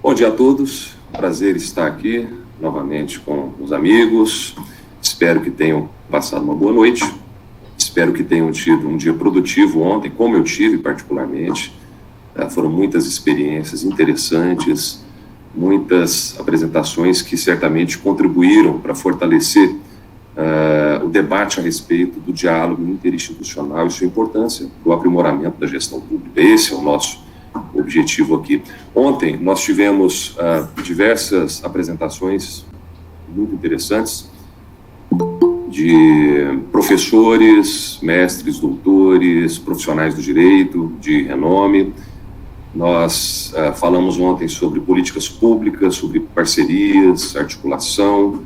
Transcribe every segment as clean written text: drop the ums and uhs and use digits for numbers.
Bom dia a todos, prazer estar aqui novamente com os amigos. Espero que tenham passado uma boa noite, espero que tenham tido um dia produtivo ontem, como eu tive particularmente. Foram muitas experiências interessantes, muitas apresentações que certamente contribuíram para fortalecer o debate a respeito do diálogo interinstitucional e sua importância para o aprimoramento da gestão pública. Esse é o nosso objetivo aqui. Ontem nós tivemos diversas apresentações muito interessantes de professores, mestres, doutores, profissionais do direito de renome. Nós falamos ontem sobre políticas públicas, sobre parcerias, articulação.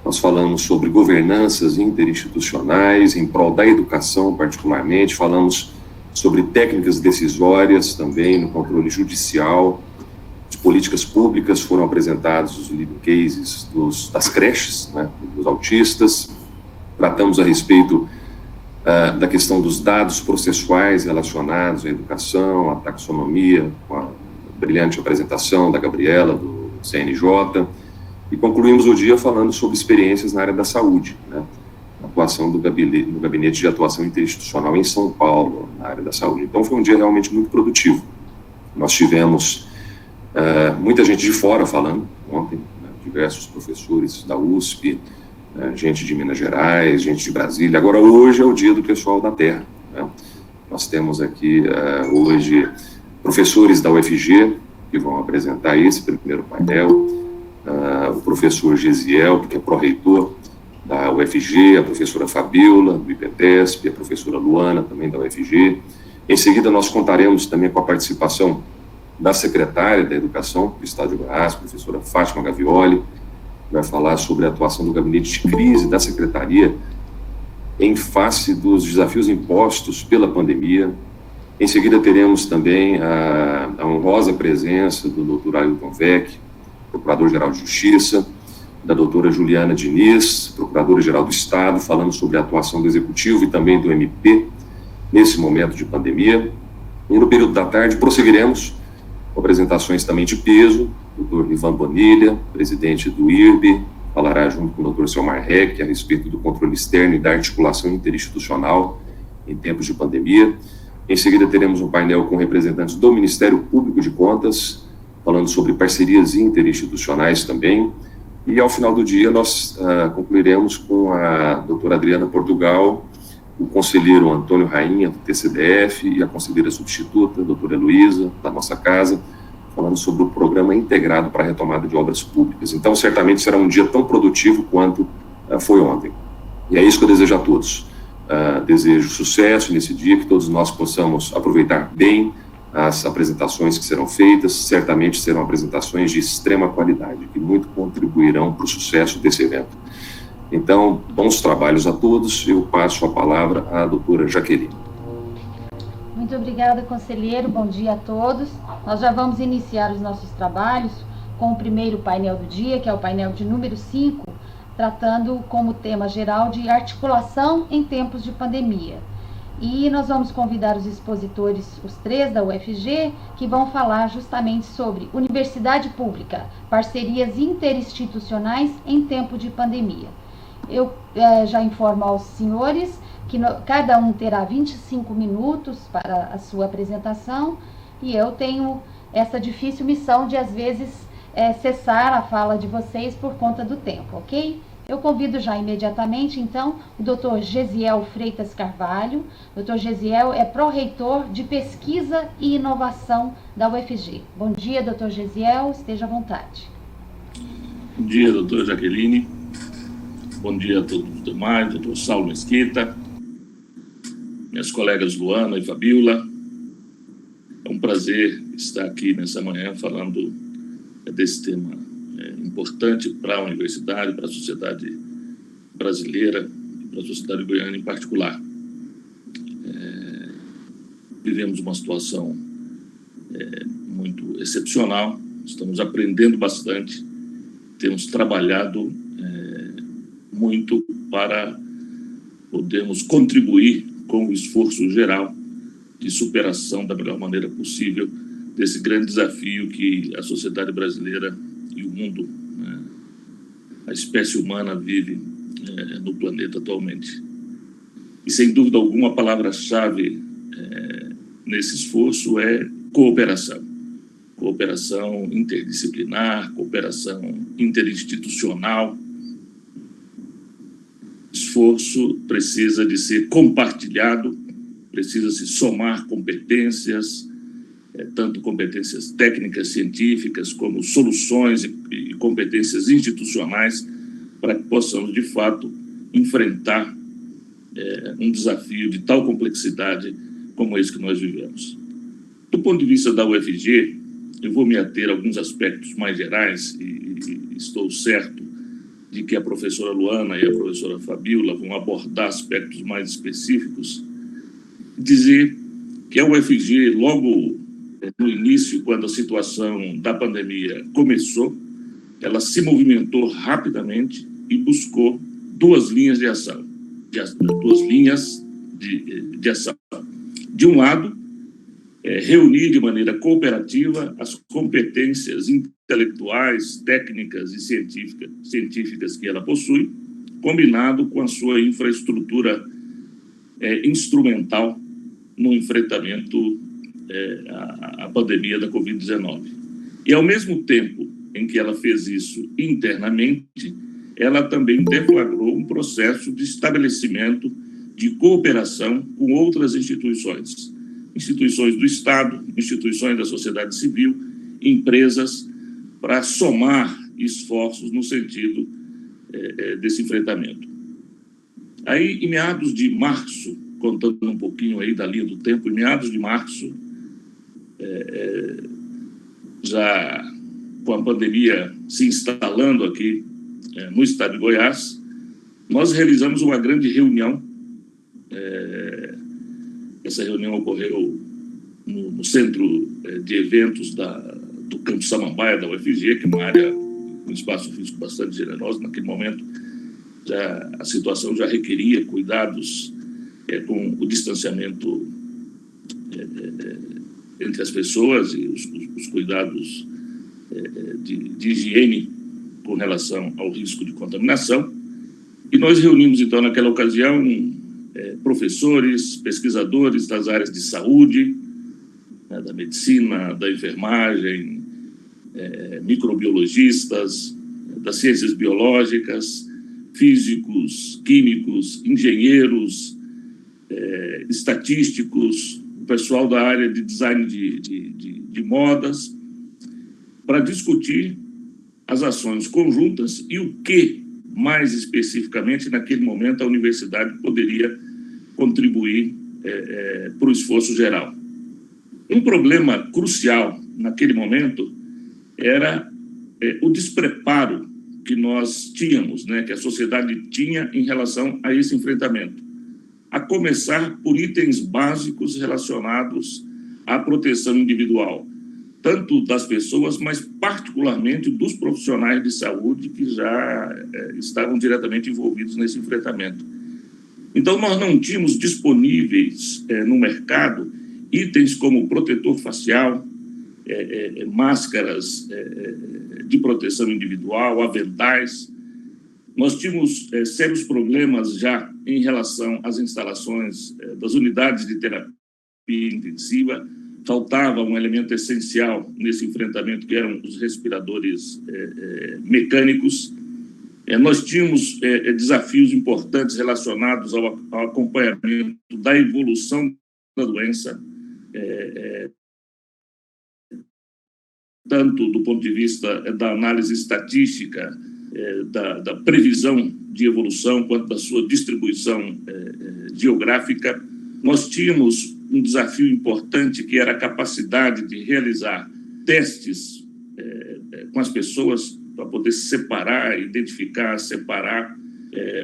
Nós falamos sobre governanças interinstitucionais em prol da educação, particularmente. Falamos sobre técnicas decisórias também no controle judicial. De políticas públicas foram apresentados os leading cases das creches, né, dos autistas. Tratamos a respeito da questão dos dados processuais relacionados à educação, à taxonomia, com a brilhante apresentação da Gabriela, do CNJ, e concluímos o dia falando sobre experiências na área da saúde, né? Atuação no Gabinete de Atuação Interinstitucional em São Paulo, na área da saúde. Então, foi um dia realmente muito produtivo. Nós tivemos muita gente de fora falando ontem, né? Diversos professores da USP, gente de Minas Gerais, gente de Brasília. Agora, hoje é o dia do pessoal da Terra, né? Nós temos aqui hoje professores da UFG que vão apresentar esse primeiro painel, o professor Gesiel, que é pró-reitor da UFG, a professora Fabiola, do IPTESP, a professora Luana, também da UFG. Em seguida, nós contaremos também com a participação da secretária da Educação do Estado de Goiás, a professora Fátima Gavioli, vai falar sobre a atuação do gabinete de crise da secretaria em face dos desafios impostos pela pandemia. Em seguida, teremos também a honrosa presença do Dr. Ailton Vec, Procurador-Geral de Justiça, da doutora Juliana Diniz, Procuradora-Geral do Estado, falando sobre a atuação do Executivo e também do MP nesse momento de pandemia. E no período da tarde prosseguiremos com apresentações também de peso. O Dr. Ivan Bonilha, presidente do IRB, falará junto com o Dr. Selmar Heck a respeito do controle externo e da articulação interinstitucional em tempos de pandemia. Em seguida, teremos um painel com representantes do Ministério Público de Contas, falando sobre parcerias interinstitucionais também. E, ao final do dia, nós concluiremos com a doutora Adriana Portugal, o conselheiro Antônio Rainha, do TCDF, e a conselheira substituta, a doutora Heloísa, da nossa casa, falando sobre o Programa Integrado para a Retomada de Obras Públicas. Então, certamente será um dia tão produtivo quanto foi ontem. E é isso que eu desejo a todos. Desejo sucesso nesse dia, que todos nós possamos aproveitar bem as apresentações que serão feitas. Certamente serão apresentações de extrema qualidade, que muito contribuirão para o sucesso desse evento. Então, bons trabalhos a todos. Eu passo a palavra à doutora Jaqueline. Muito obrigada, conselheiro. Bom dia a todos. Nós já vamos iniciar os nossos trabalhos com o primeiro painel do dia, que é o painel de número 5, tratando como tema geral de articulação em tempos de pandemia. E nós vamos convidar os expositores, os 3 da UFG, que vão falar justamente sobre universidade pública, parcerias interinstitucionais em tempo de pandemia. Eu já informo aos senhores que cada um terá 25 minutos para a sua apresentação, e eu tenho essa difícil missão de, às vezes, cessar a fala de vocês por conta do tempo, ok? Eu convido já imediatamente, então, o Dr. Gesiel Freitas Carvalho. Dr. Gesiel é pró-reitor de Pesquisa e Inovação da UFG. Bom dia, Dr. Gesiel, esteja à vontade. Bom dia, doutora Jaqueline. Bom dia a todos os demais, doutor Saulo Mesquita, minhas colegas Luana e Fabiola. É um prazer estar aqui nessa manhã falando desse tema importante para a universidade, para a sociedade brasileira e para a sociedade goiana em particular. Vivemos uma situação muito excepcional, estamos aprendendo bastante, temos trabalhado muito para podermos contribuir com o esforço geral de superação da melhor maneira possível desse grande desafio que a sociedade brasileira e o mundo, né, a espécie humana vive no planeta atualmente. E, sem dúvida alguma, a palavra-chave nesse esforço é cooperação. Cooperação interdisciplinar, cooperação interinstitucional. Esforço precisa de ser compartilhado, precisa se somar competências, tanto competências técnicas, científicas, como soluções e competências institucionais, para que possamos, de fato, enfrentar um desafio de tal complexidade como esse que nós vivemos. Do ponto de vista da UFG, eu vou me ater a alguns aspectos mais gerais e estou certo de que a professora Luana e a professora Fabíola vão abordar aspectos mais específicos. Dizer que a UFG, logo no início, quando a situação da pandemia começou, ela se movimentou rapidamente e buscou duas linhas de ação. De ação. De um lado, reunir de maneira cooperativa as competências intelectuais, técnicas e científicas que ela possui, combinado com a sua infraestrutura instrumental no enfrentamento à pandemia da Covid-19. E, ao mesmo tempo em que ela fez isso internamente, ela também deflagrou um processo de estabelecimento de cooperação com outras instituições do Estado, instituições da sociedade civil, empresas, para somar esforços no sentido desse enfrentamento. Aí, em meados de março, contando um pouquinho aí da linha do tempo, em meados de março, já com a pandemia se instalando aqui no estado de Goiás, nós realizamos uma grande reunião. Essa reunião ocorreu no centro de eventos do Campo Samambaia, da UFG, que é uma área, um espaço físico bastante generoso. Naquele momento, a situação já requeria cuidados com o distanciamento entre as pessoas e os cuidados de higiene com relação ao risco de contaminação. E nós reunimos, então, naquela ocasião, professores, pesquisadores das áreas de saúde, da medicina, da enfermagem, microbiologistas, das ciências biológicas, físicos, químicos, engenheiros, estatísticos, o pessoal da área de design de modas, para discutir as ações conjuntas e o que, mais especificamente, naquele momento, a universidade poderia contribuir para o esforço geral. Um problema crucial naquele momento era o despreparo que nós tínhamos, que a sociedade tinha em relação a esse enfrentamento, a começar por itens básicos relacionados à proteção individual, tanto das pessoas, mas particularmente dos profissionais de saúde que já estavam diretamente envolvidos nesse enfrentamento. Então, nós não tínhamos disponíveis no mercado itens como protetor facial, máscaras de proteção individual, aventais. Nós tínhamos sérios problemas já em relação às instalações das unidades de terapia intensiva. Faltava um elemento essencial nesse enfrentamento, que eram os respiradores mecânicos. Nós tínhamos desafios importantes relacionados ao acompanhamento da evolução da doença, tanto do ponto de vista da análise estatística, da previsão de evolução, quanto da sua distribuição geográfica. Nós tínhamos um desafio importante, que era a capacidade de realizar testes com as pessoas para poder separar, identificar, separar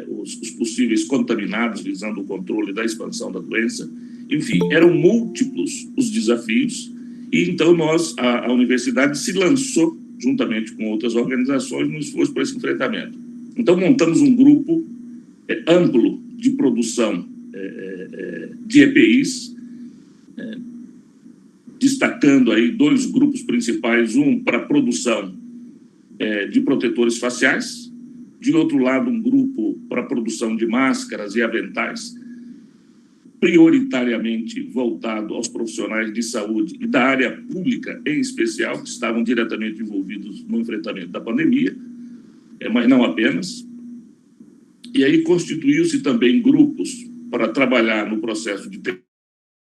os possíveis contaminados, visando o controle da expansão da doença. Enfim, eram múltiplos os desafios, e então a universidade se lançou, juntamente com outras organizações, no esforço para esse enfrentamento. Então, montamos um grupo amplo de produção de EPIs, destacando aí 2 grupos principais, um para a produção de protetores faciais, de outro lado um grupo para a produção de máscaras e aventais, prioritariamente voltado aos profissionais de saúde e da área pública em especial, que estavam diretamente envolvidos no enfrentamento da pandemia, mas não apenas. E aí constituiu-se também grupos para trabalhar no processo de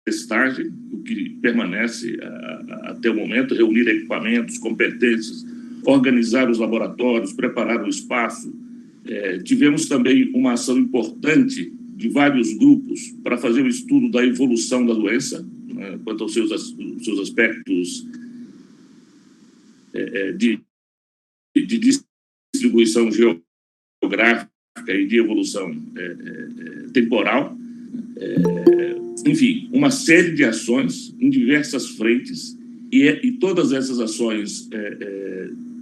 testagem, o que permanece até o momento, reunir equipamentos, competências, organizar os laboratórios, preparar o espaço. Tivemos também uma ação importante de vários grupos para fazer o estudo da evolução da doença, né, quanto aos seus aspectos de distribuição geográfica e de evolução temporal. Enfim, uma série de ações em diversas frentes e todas essas ações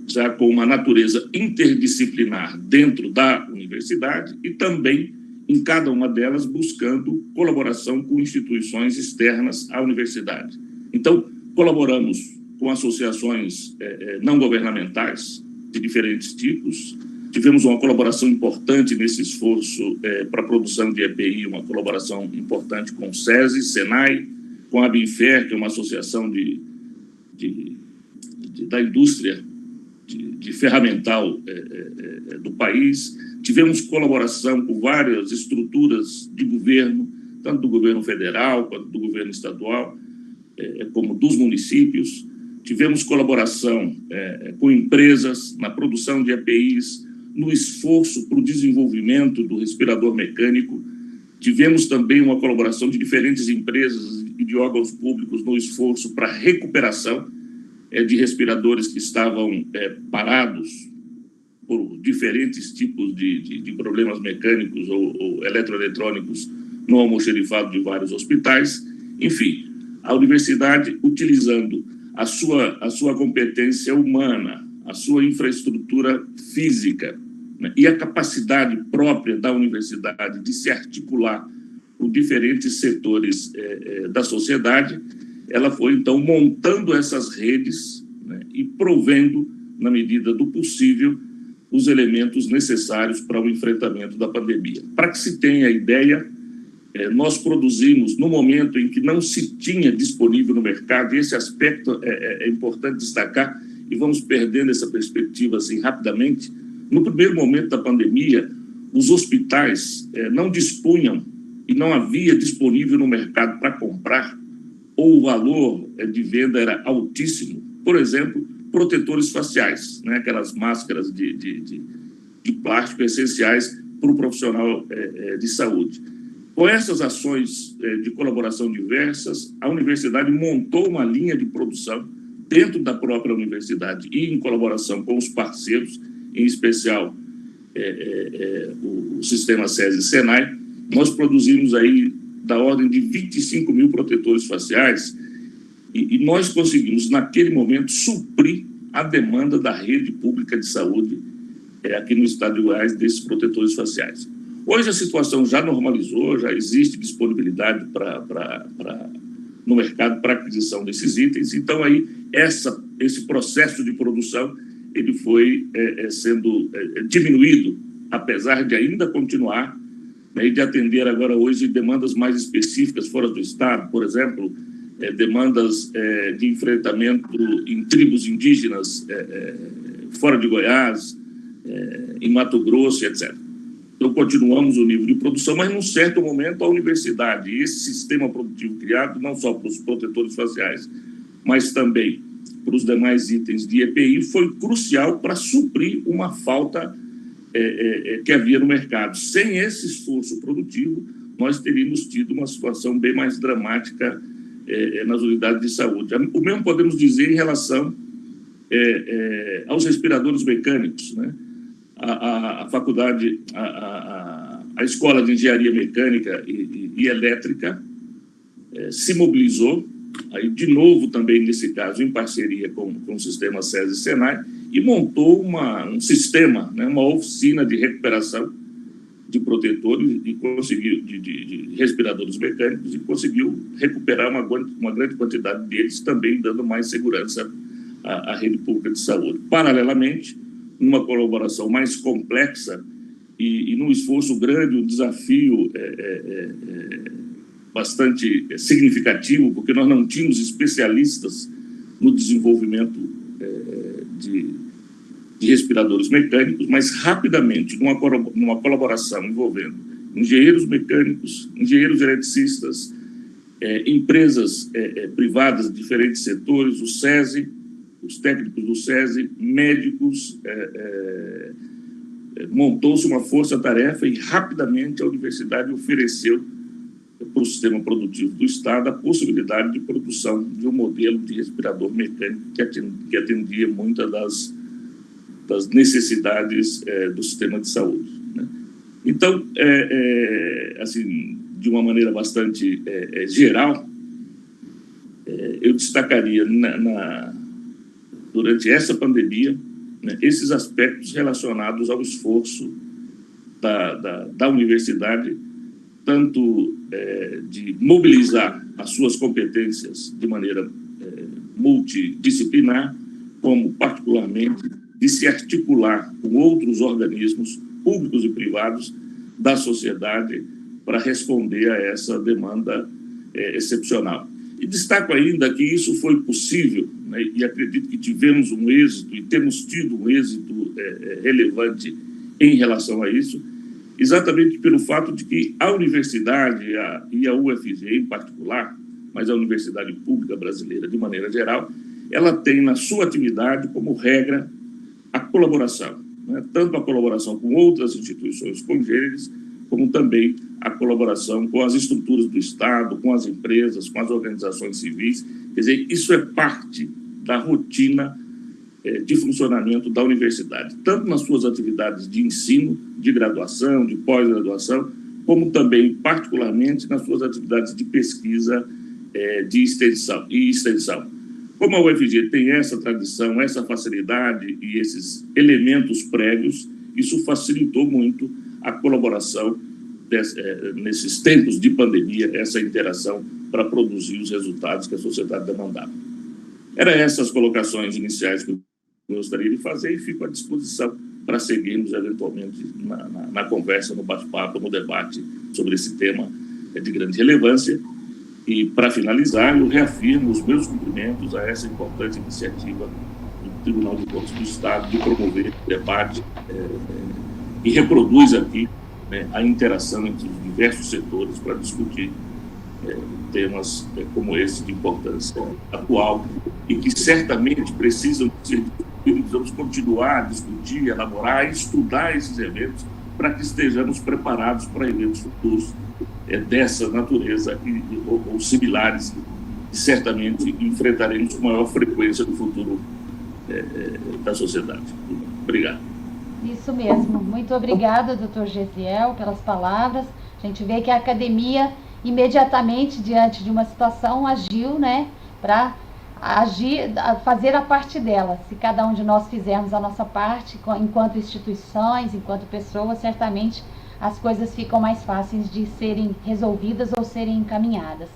já com uma natureza interdisciplinar dentro da universidade e também em cada uma delas buscando colaboração com instituições externas à universidade. Então, colaboramos com associações não governamentais de diferentes tipos. Tivemos uma colaboração importante nesse esforço para a produção de EPI, uma colaboração importante com o SESI, SENAI, com a ABINFER, que é uma associação da indústria de ferramental do país. Tivemos colaboração com várias estruturas de governo, tanto do governo federal quanto do governo estadual, como dos municípios. Tivemos colaboração com empresas na produção de EPIs, no esforço para o desenvolvimento do respirador mecânico. Tivemos também uma colaboração de diferentes empresas e de órgãos públicos no esforço para a recuperação de respiradores que estavam parados por diferentes tipos de problemas mecânicos ou eletroeletrônicos no almoxerifado de vários hospitais. Enfim, a universidade, utilizando a sua competência humana, a sua infraestrutura física, né, e a capacidade própria da universidade de se articular com diferentes setores da sociedade, ela foi, então, montando essas redes, né, e provendo, na medida do possível, os elementos necessários para o enfrentamento da pandemia. Para que se tenha ideia, nós produzimos, no momento em que não se tinha disponível no mercado, e esse aspecto é importante destacar, e vamos perdendo essa perspectiva assim rapidamente. No primeiro momento da pandemia, os hospitais não dispunham e não havia disponível no mercado para comprar, ou o valor de venda era altíssimo. Por exemplo, protetores faciais, né, aquelas máscaras de plástico essenciais para o profissional de saúde. Com essas ações de colaboração diversas, a universidade montou uma linha de produção dentro da própria universidade e em colaboração com os parceiros, em especial o sistema SESI e SENAI. Nós produzimos aí da ordem de 25 mil protetores faciais e nós conseguimos, naquele momento, suprir a demanda da rede pública de saúde aqui no estado de Goiás desses protetores faciais. Hoje a situação já normalizou, já existe disponibilidade no mercado para aquisição desses itens, então aí esse processo de produção ele foi sendo diminuído, apesar de ainda continuar, né, e de atender agora hoje demandas mais específicas fora do estado, por exemplo, demandas de enfrentamento em tribos indígenas fora de Goiás, em Mato Grosso, etc. Então, continuamos o nível de produção, mas, num certo momento, a universidade e esse sistema produtivo criado, não só para os protetores faciais, mas também para os demais itens de EPI, foi crucial para suprir uma falta que havia no mercado. Sem esse esforço produtivo, nós teríamos tido uma situação bem mais dramática nas unidades de saúde. O mesmo podemos dizer em relação aos respiradores mecânicos, né? A faculdade, a Escola de Engenharia Mecânica e Elétrica se mobilizou, aí de novo também nesse caso em parceria com o sistema SESI e SENAI, e montou um sistema, né, uma oficina de recuperação de protetores e conseguiu, de respiradores mecânicos, e conseguiu recuperar uma grande quantidade deles, também dando mais segurança à rede pública de saúde. Paralelamente, numa colaboração mais complexa e num esforço grande, um desafio bastante significativo, porque nós não tínhamos especialistas no desenvolvimento de respiradores mecânicos, mas rapidamente, numa colaboração envolvendo engenheiros mecânicos, engenheiros eletricistas, empresas privadas de diferentes setores, o SESI, os técnicos do SESI, médicos, montou-se uma força-tarefa e rapidamente a universidade ofereceu para o sistema produtivo do Estado a possibilidade de produção de um modelo de respirador mecânico que atendia muitas das necessidades do sistema de saúde, né? Então, assim, de uma maneira bastante geral, eu destacaria durante essa pandemia, né, esses aspectos relacionados ao esforço da universidade, tanto de mobilizar as suas competências de maneira multidisciplinar, como, particularmente, de se articular com outros organismos públicos e privados da sociedade para responder a essa demanda excepcional. E destaco ainda que isso foi possível, né, e acredito que tivemos um êxito, e temos tido um êxito relevante em relação a isso, exatamente pelo fato de que a universidade e a UFG em particular, mas a universidade pública brasileira de maneira geral, ela tem na sua atividade como regra a colaboração, né? Tanto a colaboração com outras instituições congêneres, como também a colaboração com as estruturas do Estado, com as empresas, com as organizações civis. Quer dizer, isso é parte da rotina de funcionamento da universidade, tanto nas suas atividades de ensino, de graduação, de pós-graduação, como também, particularmente, nas suas atividades de pesquisa de extensão. Como a UFG tem essa tradição, essa facilidade e esses elementos prévios, isso facilitou muito a colaboração nesses tempos de pandemia, essa interação para produzir os resultados que a sociedade demandava. Eram essas colocações iniciais que eu gostaria de fazer e fico à disposição para seguirmos, eventualmente, na conversa, no bate-papo, no debate sobre esse tema de grande relevância. E, para finalizar, eu reafirmo os meus cumprimentos a essa importante iniciativa do Tribunal de Contas do Estado de promover o debate e reproduz aqui, né, a interação entre os diversos setores para discutir temas como esse de importância atual e que certamente precisam ser discutidos. Vamos continuar a discutir, elaborar, estudar esses eventos para que estejamos preparados para eventos futuros dessa natureza ou similares, que certamente enfrentaremos com maior frequência no futuro da sociedade. Obrigado. Isso mesmo. Muito obrigada, doutor Gesiel, pelas palavras. A gente vê que a academia, imediatamente, diante de uma situação, agiu, né, para agir, fazer a parte dela. Se cada um de nós fizermos a nossa parte, enquanto instituições, enquanto pessoas, certamente as coisas ficam mais fáceis de serem resolvidas ou serem encaminhadas.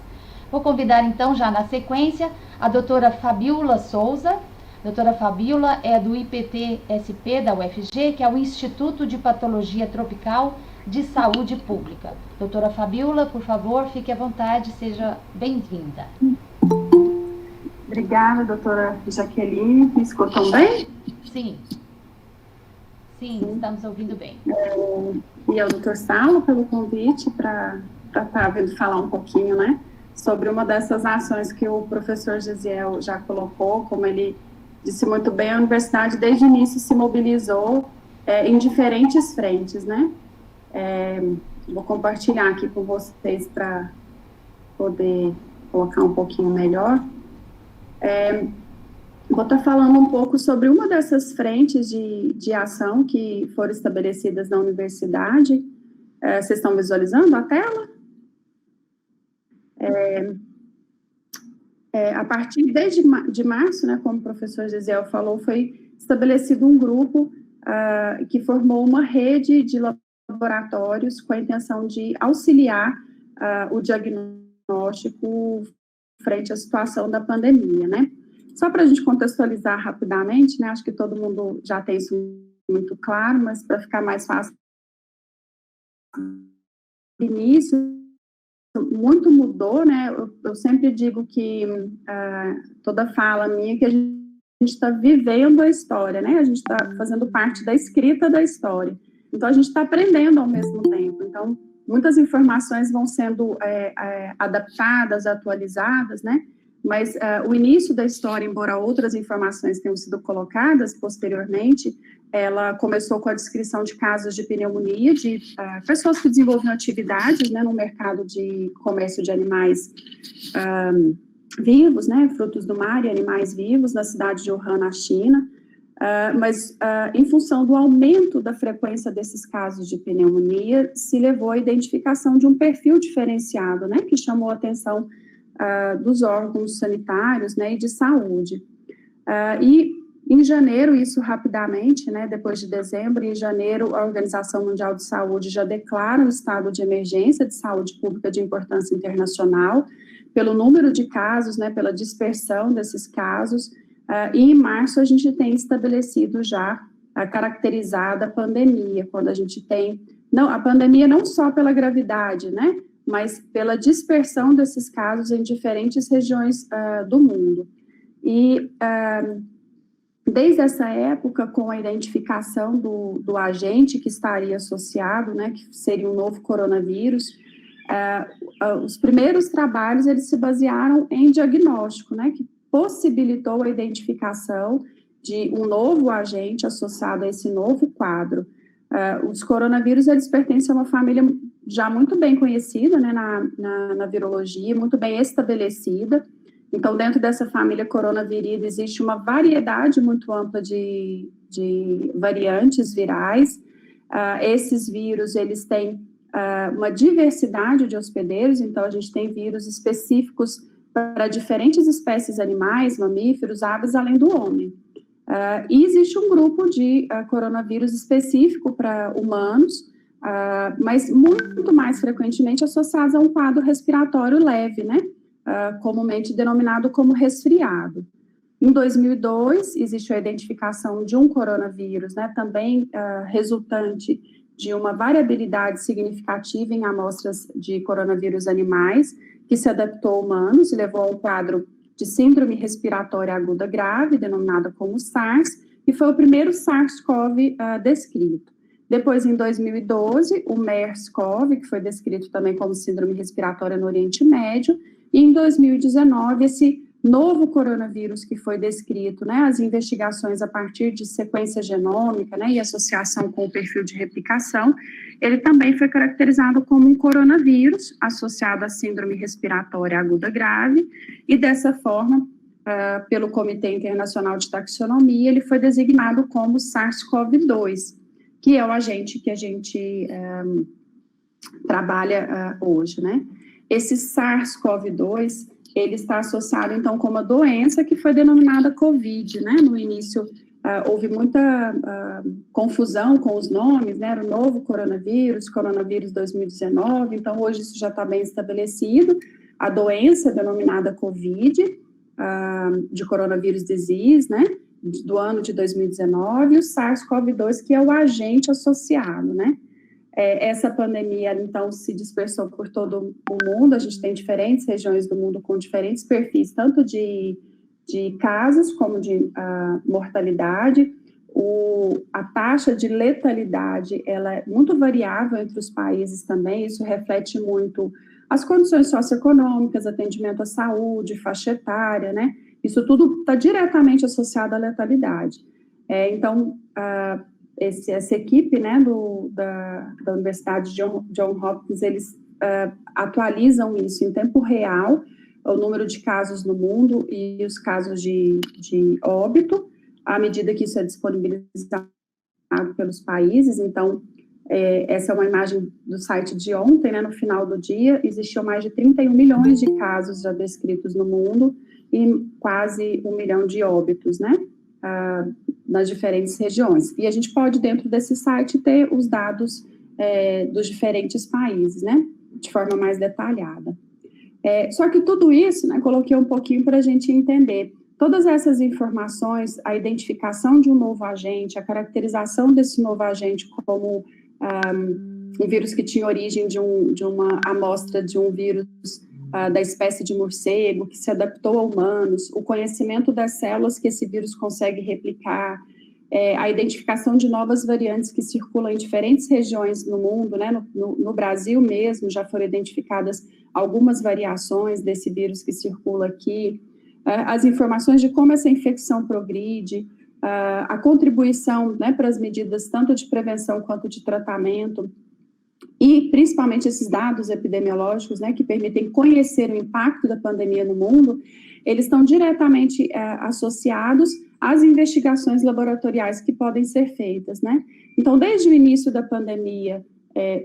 Vou convidar, então, já na sequência, a doutora Fabíola Souza. Doutora Fabíola é do IPT-SP da UFG, que é o Instituto de Patologia Tropical de Saúde Pública. Doutora Fabíola, por favor, fique à vontade, seja bem-vinda. Obrigada, doutora Jaqueline. Me escutam bem? Sim. Sim, estamos ouvindo bem. E ao doutor Saulo pelo convite para estar vindo falar um pouquinho, né, sobre uma dessas ações que o professor Gesiel já colocou. Como ele disse muito bem, a universidade desde o início se mobilizou em diferentes frentes, né? Vou compartilhar aqui com vocês para poder colocar um pouquinho melhor. Vou estar falando um pouco sobre uma dessas frentes de ação que foram estabelecidas na universidade. Vocês estão visualizando a tela? A partir de março, né, como o professor Gesiel falou, foi estabelecido um grupo que formou uma rede de laboratórios com a intenção de auxiliar o diagnóstico frente à situação da pandemia, né? Só para a gente contextualizar rapidamente, né? Acho que todo mundo já tem isso muito claro, mas para ficar mais fácil, no início, muito mudou, né? Eu sempre digo que toda fala minha que a gente está vivendo a história, né? A gente está fazendo parte da escrita da história. Então, a gente está aprendendo ao mesmo tempo. Então, muitas informações vão sendo adaptadas, atualizadas, né? Mas o início da história, embora outras informações tenham sido colocadas posteriormente, ela começou com a descrição de casos de pneumonia, de pessoas que desenvolviam atividades, né, no mercado de comércio de animais vivos, né, frutos do mar e animais vivos, na cidade de Wuhan, na China, mas em função do aumento da frequência desses casos de pneumonia, se levou à identificação de um perfil diferenciado, né, que chamou a atenção dos órgãos sanitários, né, e de saúde. E em janeiro, isso rapidamente, né, depois de dezembro, em janeiro, a Organização Mundial de Saúde já declara um estado de emergência de saúde pública de importância internacional, pelo número de casos, né, pela dispersão desses casos, e em março a gente tem estabelecido já a caracterizada pandemia, quando a gente tem, a pandemia não só pela gravidade, né, mas pela dispersão desses casos em diferentes regiões do mundo. E desde essa época, com a identificação do agente que estaria associado, né, que seria um novo coronavírus, os primeiros trabalhos, eles se basearam em diagnóstico, né, que possibilitou a identificação de um novo agente associado a esse novo quadro. Os coronavírus, eles pertencem a uma família já muito bem conhecida, né, na virologia, muito bem estabelecida. Então, dentro dessa família coronavírida, existe uma variedade muito ampla de variantes virais. Esses vírus, eles têm uma diversidade de hospedeiros, então a gente tem vírus específicos para diferentes espécies animais, mamíferos, aves, além do homem. E existe um grupo de coronavírus específico para humanos, mas muito mais frequentemente associados a um quadro respiratório leve, né? Comumente denominado como resfriado. Em 2002, existe a identificação de um coronavírus, né? Também resultante de uma variabilidade significativa em amostras de coronavírus animais, que se adaptou a humanos e levou a um quadro de síndrome respiratória aguda grave, denominada como SARS, e foi o primeiro SARS-CoV descrito. Depois, em 2012, o MERS-CoV, que foi descrito também como síndrome respiratória no Oriente Médio, e em 2019, esse novo coronavírus que foi descrito, né, as investigações a partir de sequência genômica, né, e associação com o perfil de replicação, ele também foi caracterizado como um coronavírus associado à síndrome respiratória aguda grave, e dessa forma, pelo Comitê Internacional de Taxonomia, ele foi designado como SARS-CoV-2, que é o agente que a gente trabalha hoje, né. Esse SARS-CoV-2, ele está associado, então, com uma doença que foi denominada COVID, né? No início, houve muita confusão com os nomes, né? Era o novo coronavírus 2019, então, hoje isso já está bem estabelecido. A doença denominada COVID, de coronavírus disease, né? Do ano de 2019, e o SARS-CoV-2, que é o agente associado, né? Essa pandemia, então, se dispersou por todo o mundo. A gente tem diferentes regiões do mundo com diferentes perfis, tanto de casos como de mortalidade. A taxa de letalidade, ela é muito variável entre os países também, isso reflete muito as condições socioeconômicas, atendimento à saúde, faixa etária, né? Isso tudo está diretamente associado à letalidade. Então, essa equipe, né, da Universidade de Johns Hopkins, eles atualizam isso em tempo real, o número de casos no mundo e os casos de óbito, à medida que isso é disponibilizado pelos países. Então, essa é uma imagem do site de ontem, né, no final do dia, existiam mais de 31 milhões de casos já descritos no mundo e quase 1 milhão de óbitos, né, nas diferentes regiões. E a gente pode, dentro desse site, ter os dados dos diferentes países, né, de forma mais detalhada. Só que tudo isso, né, coloquei um pouquinho para a gente entender. Todas essas informações, a identificação de um novo agente, a caracterização desse novo agente como um vírus que tinha origem de uma amostra de um vírus da espécie de morcego, que se adaptou a humanos, o conhecimento das células que esse vírus consegue replicar, a identificação de novas variantes que circulam em diferentes regiões no mundo, né, no Brasil mesmo já foram identificadas algumas variações desse vírus que circula aqui, as informações de como essa infecção progride, a contribuição, né, para as medidas tanto de prevenção quanto de tratamento, e principalmente esses dados epidemiológicos, né, que permitem conhecer o impacto da pandemia no mundo, eles estão diretamente associados às investigações laboratoriais que podem ser feitas, né. Então, desde o início da pandemia,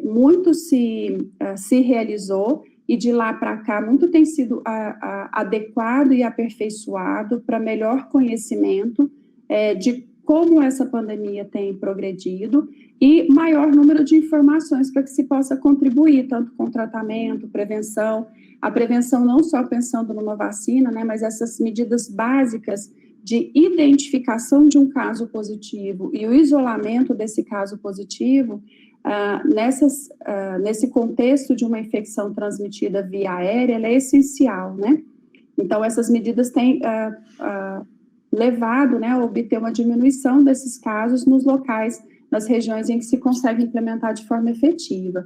muito se realizou, e de lá para cá, muito tem sido adequado e aperfeiçoado para melhor conhecimento de como essa pandemia tem progredido e maior número de informações para que se possa contribuir, tanto com tratamento, prevenção, a prevenção não só pensando numa vacina, né, mas essas medidas básicas de identificação de um caso positivo e o isolamento desse caso positivo, nesse contexto de uma infecção transmitida via aérea, ela é essencial, né? Então, essas medidas têm levado, né, a obter uma diminuição desses casos nos locais, nas regiões em que se consegue implementar de forma efetiva.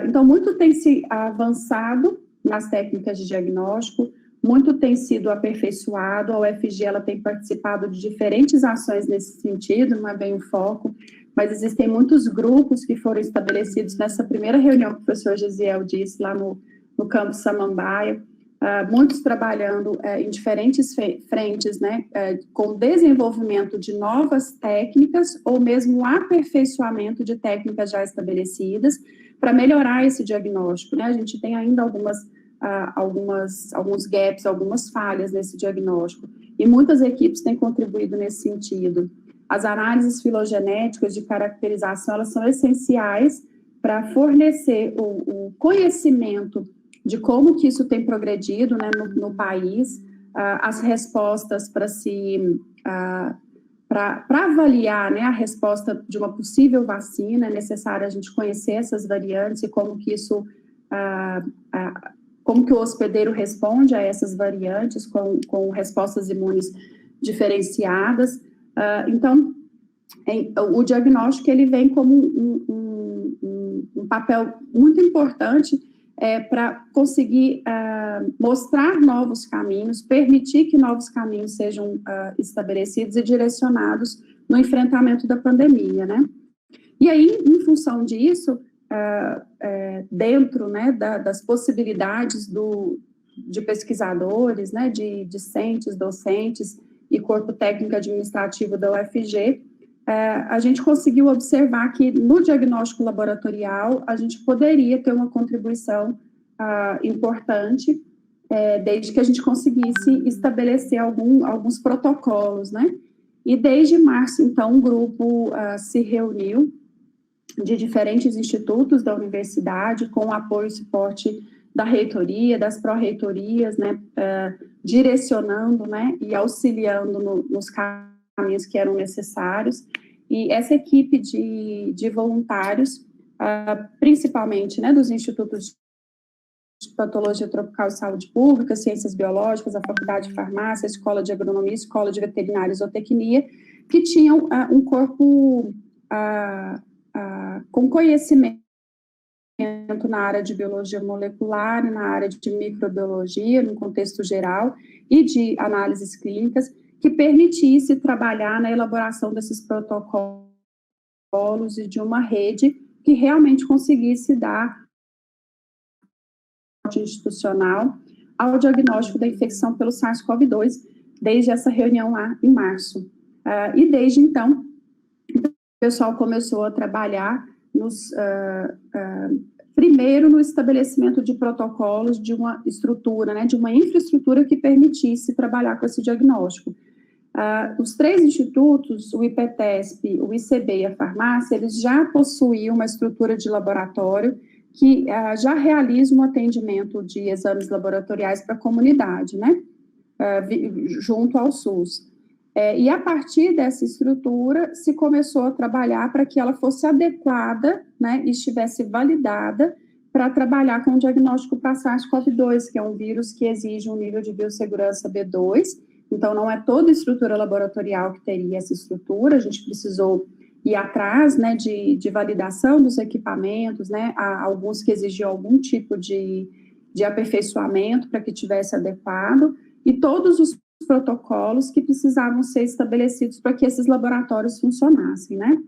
Então, muito tem se avançado nas técnicas de diagnóstico, muito tem sido aperfeiçoado, a UFG ela tem participado de diferentes ações nesse sentido, não é bem o foco, mas existem muitos grupos que foram estabelecidos nessa primeira reunião que o professor Gesiel disse, lá no campus Samambaia, muitos trabalhando em diferentes frentes, né, com desenvolvimento de novas técnicas ou mesmo o aperfeiçoamento de técnicas já estabelecidas para melhorar esse diagnóstico, né, a gente tem ainda alguns gaps, algumas falhas nesse diagnóstico, e muitas equipes têm contribuído nesse sentido. As análises filogenéticas de caracterização, elas são essenciais para fornecer o conhecimento de como que isso tem progredido, né, no país, as respostas para avaliar, né, a resposta de uma possível vacina, é necessário a gente conhecer essas variantes e como que isso, como que o hospedeiro responde a essas variantes com respostas imunes diferenciadas. Então, o diagnóstico, ele vem como um papel muito importante para conseguir mostrar novos caminhos, permitir que novos caminhos sejam estabelecidos e direcionados no enfrentamento da pandemia, né? E aí, em função disso, dentro, né, das possibilidades de pesquisadores, né, de discentes, docentes e corpo técnico administrativo da UFG, a gente conseguiu observar que no diagnóstico laboratorial a gente poderia ter uma contribuição importante, desde que a gente conseguisse estabelecer alguns protocolos, né? E desde março, então, um grupo se reuniu de diferentes institutos da universidade, com o apoio e suporte da reitoria, das pró-reitorias, né, direcionando, né, e auxiliando nos caminhos que eram necessários, e essa equipe de voluntários, principalmente, né, dos institutos de patologia tropical e saúde pública, ciências biológicas, a faculdade de farmácia, a escola de agronomia, a escola de veterinária e zootecnia, que tinham um corpo com conhecimento na área de biologia molecular, na área de microbiologia, no contexto geral, e de análises clínicas, que permitisse trabalhar na elaboração desses protocolos e de uma rede que realmente conseguisse dar institucional ao diagnóstico da infecção pelo SARS-CoV-2, desde essa reunião lá em março. E desde então, o pessoal começou a trabalhar primeiro no estabelecimento de protocolos de uma estrutura, né, de uma infraestrutura que permitisse trabalhar com esse diagnóstico. Os 3 institutos, o IPTESP, o ICB e a farmácia, eles já possuíam uma estrutura de laboratório que já realiza um atendimento de exames laboratoriais para a comunidade, né, junto ao SUS. E a partir dessa estrutura, se começou a trabalhar para que ela fosse adequada, né, e estivesse validada para trabalhar com o diagnóstico para SARS-CoV-2, que é um vírus que exige um nível de biossegurança B2. Então, não é toda estrutura laboratorial que teria essa estrutura, a gente precisou ir atrás, né, de validação dos equipamentos, né, há alguns que exigiam algum tipo de aperfeiçoamento para que tivesse adequado, e todos os protocolos que precisavam ser estabelecidos para que esses laboratórios funcionassem, né.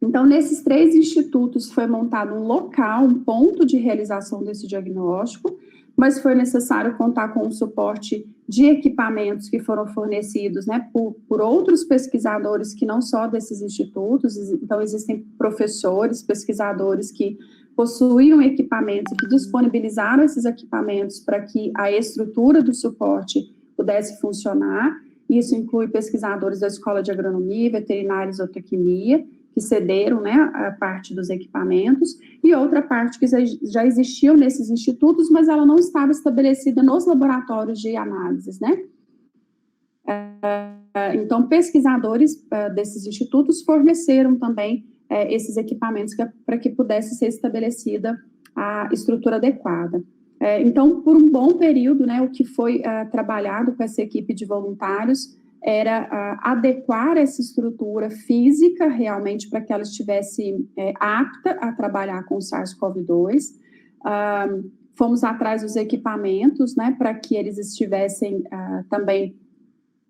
Então, nesses 3 institutos foi montado um local, um ponto de realização desse diagnóstico, mas foi necessário contar com o suporte de equipamentos que foram fornecidos, né, por outros pesquisadores que não só desses institutos. Então, existem professores, pesquisadores que possuíam equipamentos, que disponibilizaram esses equipamentos para que a estrutura do suporte pudesse funcionar. Isso inclui pesquisadores da Escola de Agronomia, Veterinária e Zootecnia, que cederam, né, a parte dos equipamentos, e outra parte que já existiam nesses institutos, mas ela não estava estabelecida nos laboratórios de análises, né. Então, pesquisadores desses institutos forneceram também esses equipamentos para que pudesse ser estabelecida a estrutura adequada. Então, por um bom período, né, o que foi trabalhado com essa equipe de voluntários era adequar essa estrutura física realmente para que ela estivesse apta a trabalhar com o SARS-CoV-2. Fomos atrás dos equipamentos, né, para que eles estivessem também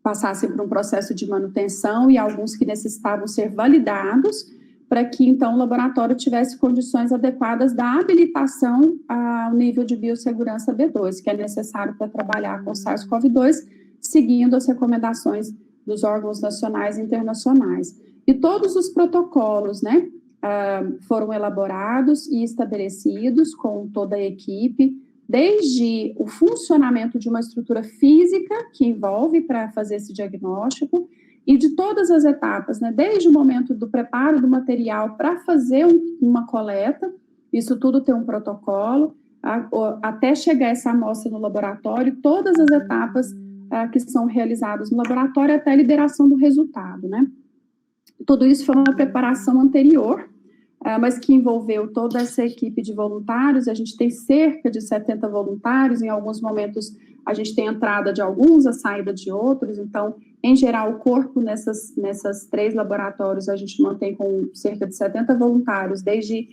passassem por um processo de manutenção, e alguns que necessitavam ser validados, para que então o laboratório tivesse condições adequadas da habilitação ao nível de biossegurança B2, que é necessário para trabalhar com o SARS-CoV-2, seguindo as recomendações dos órgãos nacionais e internacionais. E todos os protocolos, né, foram elaborados e estabelecidos com toda a equipe, desde o funcionamento de uma estrutura física que envolve para fazer esse diagnóstico, e de todas as etapas, né, desde o momento do preparo do material para fazer uma coleta, isso tudo tem um protocolo, até chegar essa amostra no laboratório, todas as etapas que são realizadas no laboratório até a liberação do resultado, né. Tudo isso foi uma preparação anterior, mas que envolveu toda essa equipe de voluntários. A gente tem cerca de 70 voluntários, em alguns momentos a gente tem entrada de alguns, a saída de outros. Então, em geral, o corpo nessas 3 laboratórios a gente mantém com cerca de 70 voluntários, desde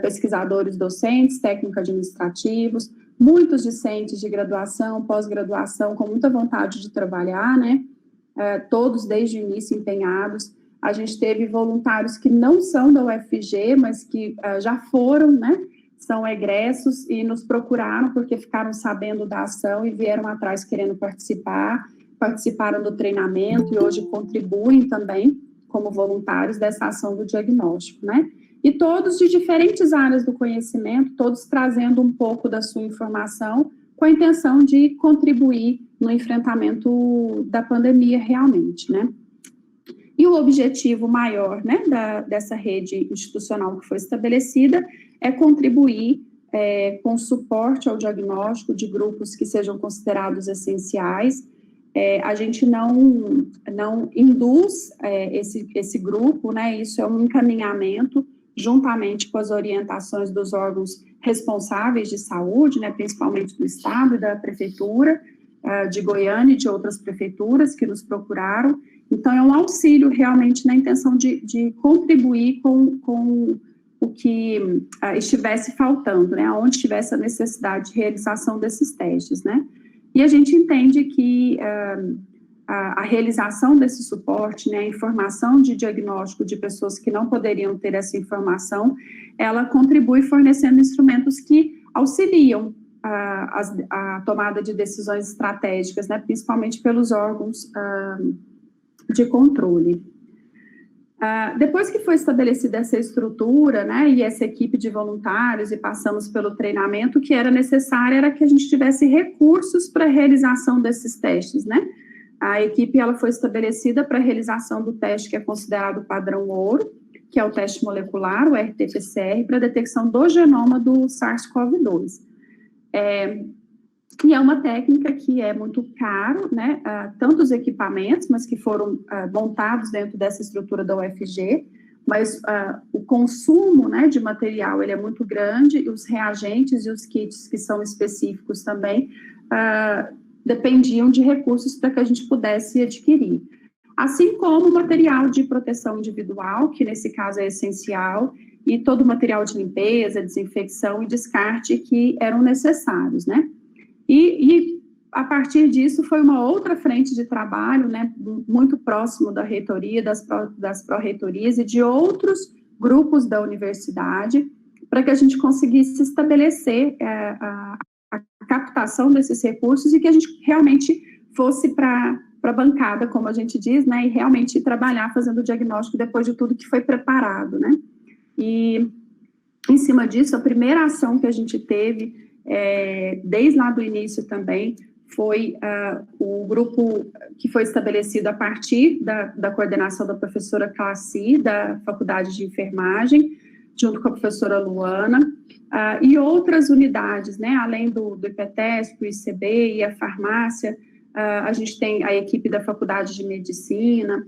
pesquisadores, docentes, técnico-administrativos, muitos discentes de graduação, pós-graduação, com muita vontade de trabalhar, né, todos desde o início empenhados. A gente teve voluntários que não são da UFG, mas que já foram, né, são egressos e nos procuraram porque ficaram sabendo da ação e vieram atrás querendo participar, participaram do treinamento e hoje contribuem também como voluntários dessa ação do diagnóstico, né. E todos de diferentes áreas do conhecimento, todos trazendo um pouco da sua informação, com a intenção de contribuir no enfrentamento da pandemia realmente, né. E o objetivo maior, né, dessa rede institucional que foi estabelecida é contribuir com suporte ao diagnóstico de grupos que sejam considerados essenciais. A gente não induz esse grupo, né, isso é um encaminhamento juntamente com as orientações dos órgãos responsáveis de saúde, né, principalmente do Estado e da Prefeitura de Goiânia e de outras prefeituras que nos procuraram. Então, é um auxílio realmente na intenção de contribuir com o que estivesse faltando, né, onde tivesse a necessidade de realização desses testes, né. E a gente entende que a realização desse suporte, né, a informação de diagnóstico de pessoas que não poderiam ter essa informação, ela contribui fornecendo instrumentos que auxiliam a tomada de decisões estratégicas, né, principalmente pelos órgãos de controle. Depois que foi estabelecida essa estrutura, né, e essa equipe de voluntários e passamos pelo treinamento, o que era necessário era que a gente tivesse recursos para a realização desses testes, né. a equipe ela foi estabelecida para a realização do teste que é considerado padrão ouro, que é o teste molecular, o RT-PCR, para a detecção do genoma do SARS-CoV-2. E é uma técnica que é muito caro, né, tanto os equipamentos, mas que foram montados dentro dessa estrutura da UFG, mas o consumo, né, de material ele é muito grande, e os reagentes e os kits que são específicos também dependiam de recursos para que a gente pudesse adquirir. Assim como o material de proteção individual, que nesse caso é essencial, e todo o material de limpeza, desinfecção e descarte que eram necessários, né? E a partir disso foi uma outra frente de trabalho, né, muito próximo da reitoria, das pró-reitorias e de outros grupos da universidade, para que a gente conseguisse estabelecer a captação desses recursos e que a gente realmente fosse para a bancada, como a gente diz, né, e realmente trabalhar fazendo o diagnóstico depois de tudo que foi preparado, né. E, em cima disso, a primeira ação que a gente teve, desde lá do início também, foi o grupo que foi estabelecido a partir da coordenação da professora Classi, da Faculdade de Enfermagem, junto com a professora Luana, e outras unidades, né, além do IPETESP, o ICB e a farmácia, a gente tem a equipe da Faculdade de Medicina,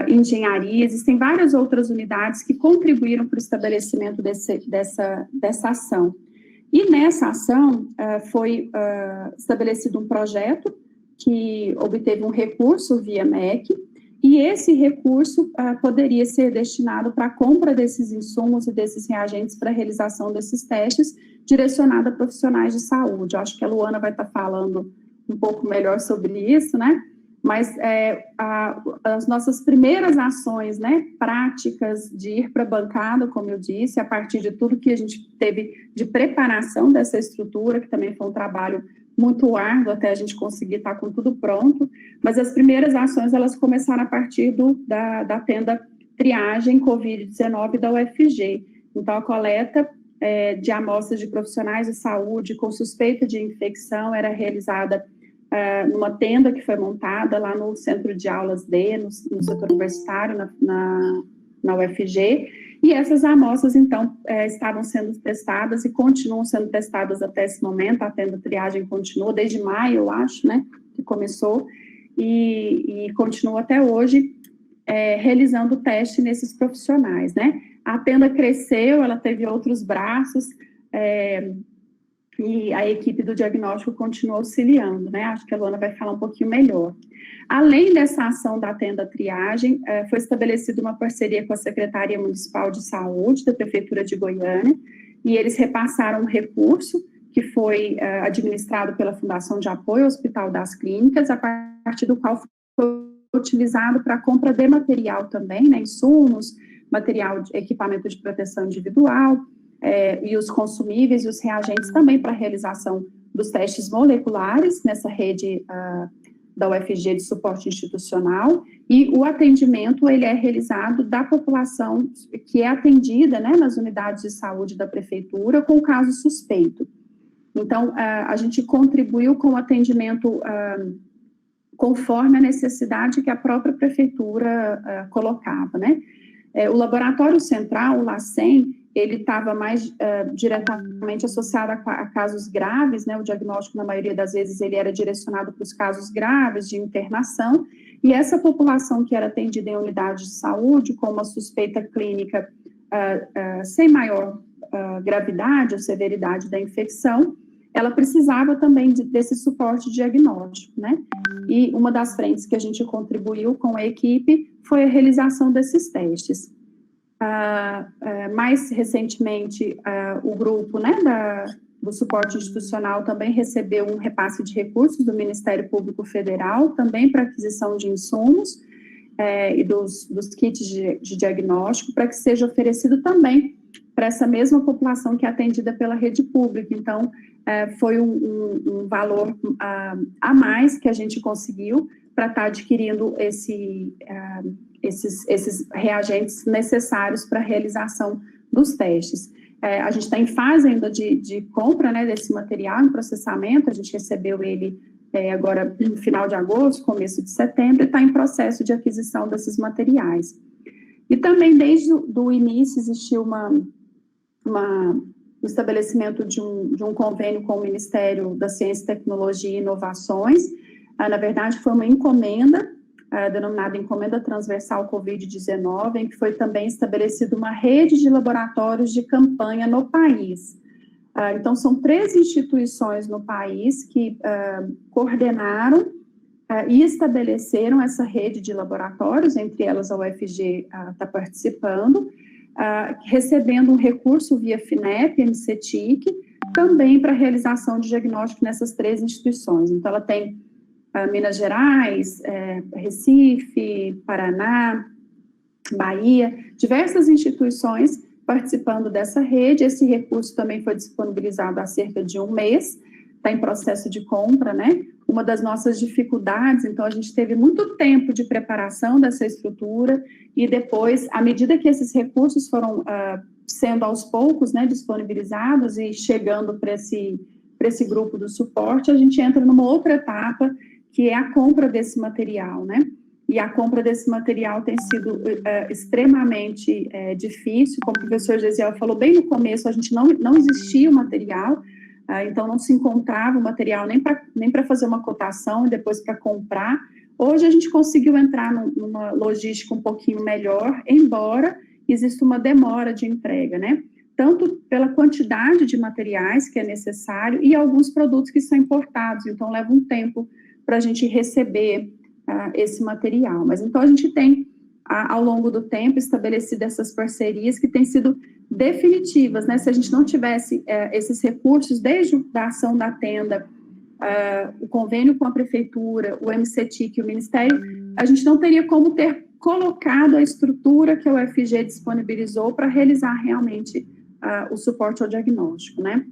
engenharia, existem várias outras unidades que contribuíram para o estabelecimento dessa ação. E nessa ação foi estabelecido um projeto que obteve um recurso via MEC, e esse recurso poderia ser destinado para a compra desses insumos e desses reagentes para a realização desses testes, direcionado a profissionais de saúde. Eu acho que a Luana vai estar falando um pouco melhor sobre isso, né? Mas as nossas primeiras ações, né, práticas de ir para a bancada, como eu disse, a partir de tudo que a gente teve de preparação dessa estrutura, que também foi um trabalho muito árduo até a gente conseguir estar com tudo pronto, mas as primeiras ações, elas começaram a partir da tenda triagem COVID-19 da UFG. Então, a coleta de amostras de profissionais de saúde com suspeita de infecção era realizada numa tenda que foi montada lá no Centro de Aulas D, no setor universitário, na UFG, e essas amostras, então, estavam sendo testadas e continuam sendo testadas até esse momento. A tenda triagem continua desde maio, eu acho, né, que começou, e continua até hoje, realizando o teste nesses profissionais, né. A tenda cresceu, ela teve outros braços, e a equipe do diagnóstico continua auxiliando, né? Acho que a Luana vai falar um pouquinho melhor. Além dessa ação da tenda triagem, foi estabelecida uma parceria com a Secretaria Municipal de Saúde da Prefeitura de Goiânia, e eles repassaram um recurso que foi administrado pela Fundação de Apoio ao Hospital das Clínicas, a partir do qual foi utilizado para a compra de material também, né? Insumos, material de equipamento de proteção individual, e os consumíveis e os reagentes também para a realização dos testes moleculares nessa rede da UFG de suporte institucional, e o atendimento ele é realizado da população que é atendida, né, nas unidades de saúde da prefeitura com caso suspeito. Então, a gente contribuiu com o atendimento conforme a necessidade que a própria prefeitura colocava, né? O laboratório central, o LACEN, ele estava mais diretamente associado a casos graves, né, o diagnóstico, na maioria das vezes, ele era direcionado para os casos graves de internação, e essa população que era atendida em unidade de saúde, com uma suspeita clínica sem maior gravidade ou severidade da infecção, ela precisava também desse suporte diagnóstico, né, e uma das frentes que a gente contribuiu com a equipe foi a realização desses testes. Mais recentemente, o grupo, né, do suporte institucional também recebeu um repasse de recursos do Ministério Público Federal, também para aquisição de insumos e dos kits de diagnóstico, para que seja oferecido também para essa mesma população que é atendida pela rede pública. Então, foi um valor a mais que a gente conseguiu para estar adquirindo esses reagentes necessários para a realização dos testes. A gente está em fase ainda de compra, né, desse material, em processamento. A gente recebeu ele agora no final de agosto, começo de setembro, está em processo de aquisição desses materiais. E também, desde o início, existiu o estabelecimento de um convênio com o Ministério da Ciência, Tecnologia e Inovações. Na verdade, foi uma encomenda, denominada Encomenda Transversal Covid-19, em que foi também estabelecida uma rede de laboratórios de campanha no país. Então, são 3 instituições no país que coordenaram e estabeleceram essa rede de laboratórios, entre elas a UFG está participando, recebendo um recurso via FINEP, MCTIC, também para realização de diagnóstico nessas 3 instituições. Então, ela tem Minas Gerais, Recife, Paraná, Bahia, diversas instituições participando dessa rede. Esse recurso também foi disponibilizado há cerca de um mês, está em processo de compra, né? Uma das nossas dificuldades, então, a gente teve muito tempo de preparação dessa estrutura e depois, à medida que esses recursos foram sendo aos poucos, né, disponibilizados e chegando para esse grupo do suporte, a gente entra numa outra etapa, que é a compra desse material, né? E a compra desse material tem sido extremamente difícil, como o professor Gesiel falou bem no começo, a gente não existia o material, então não se encontrava o material nem para fazer uma cotação e depois para comprar. Hoje a gente conseguiu entrar numa logística um pouquinho melhor, embora exista uma demora de entrega, né? Tanto pela quantidade de materiais que é necessário e alguns produtos que são importados, então leva um tempo para a gente receber esse material. Mas então a gente tem, ao longo do tempo, estabelecido essas parcerias que têm sido definitivas, né? Se a gente não tivesse esses recursos, desde a ação da tenda, o convênio com a prefeitura, o MCTIC, o Ministério, a gente não teria como ter colocado a estrutura que a UFG disponibilizou para realizar realmente o suporte ao diagnóstico, né?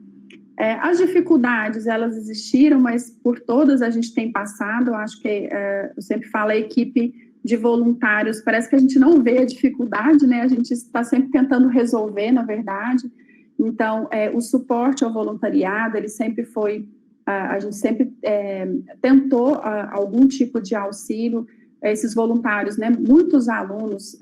As dificuldades, elas existiram, mas por todas a gente tem passado. Eu acho que, eu sempre falo, a equipe de voluntários, parece que a gente não vê a dificuldade, né? A gente está sempre tentando resolver, na verdade. Então, o suporte ao voluntariado, ele sempre foi, a gente sempre tentou algum tipo de auxílio. Esses voluntários, né? Muitos alunos,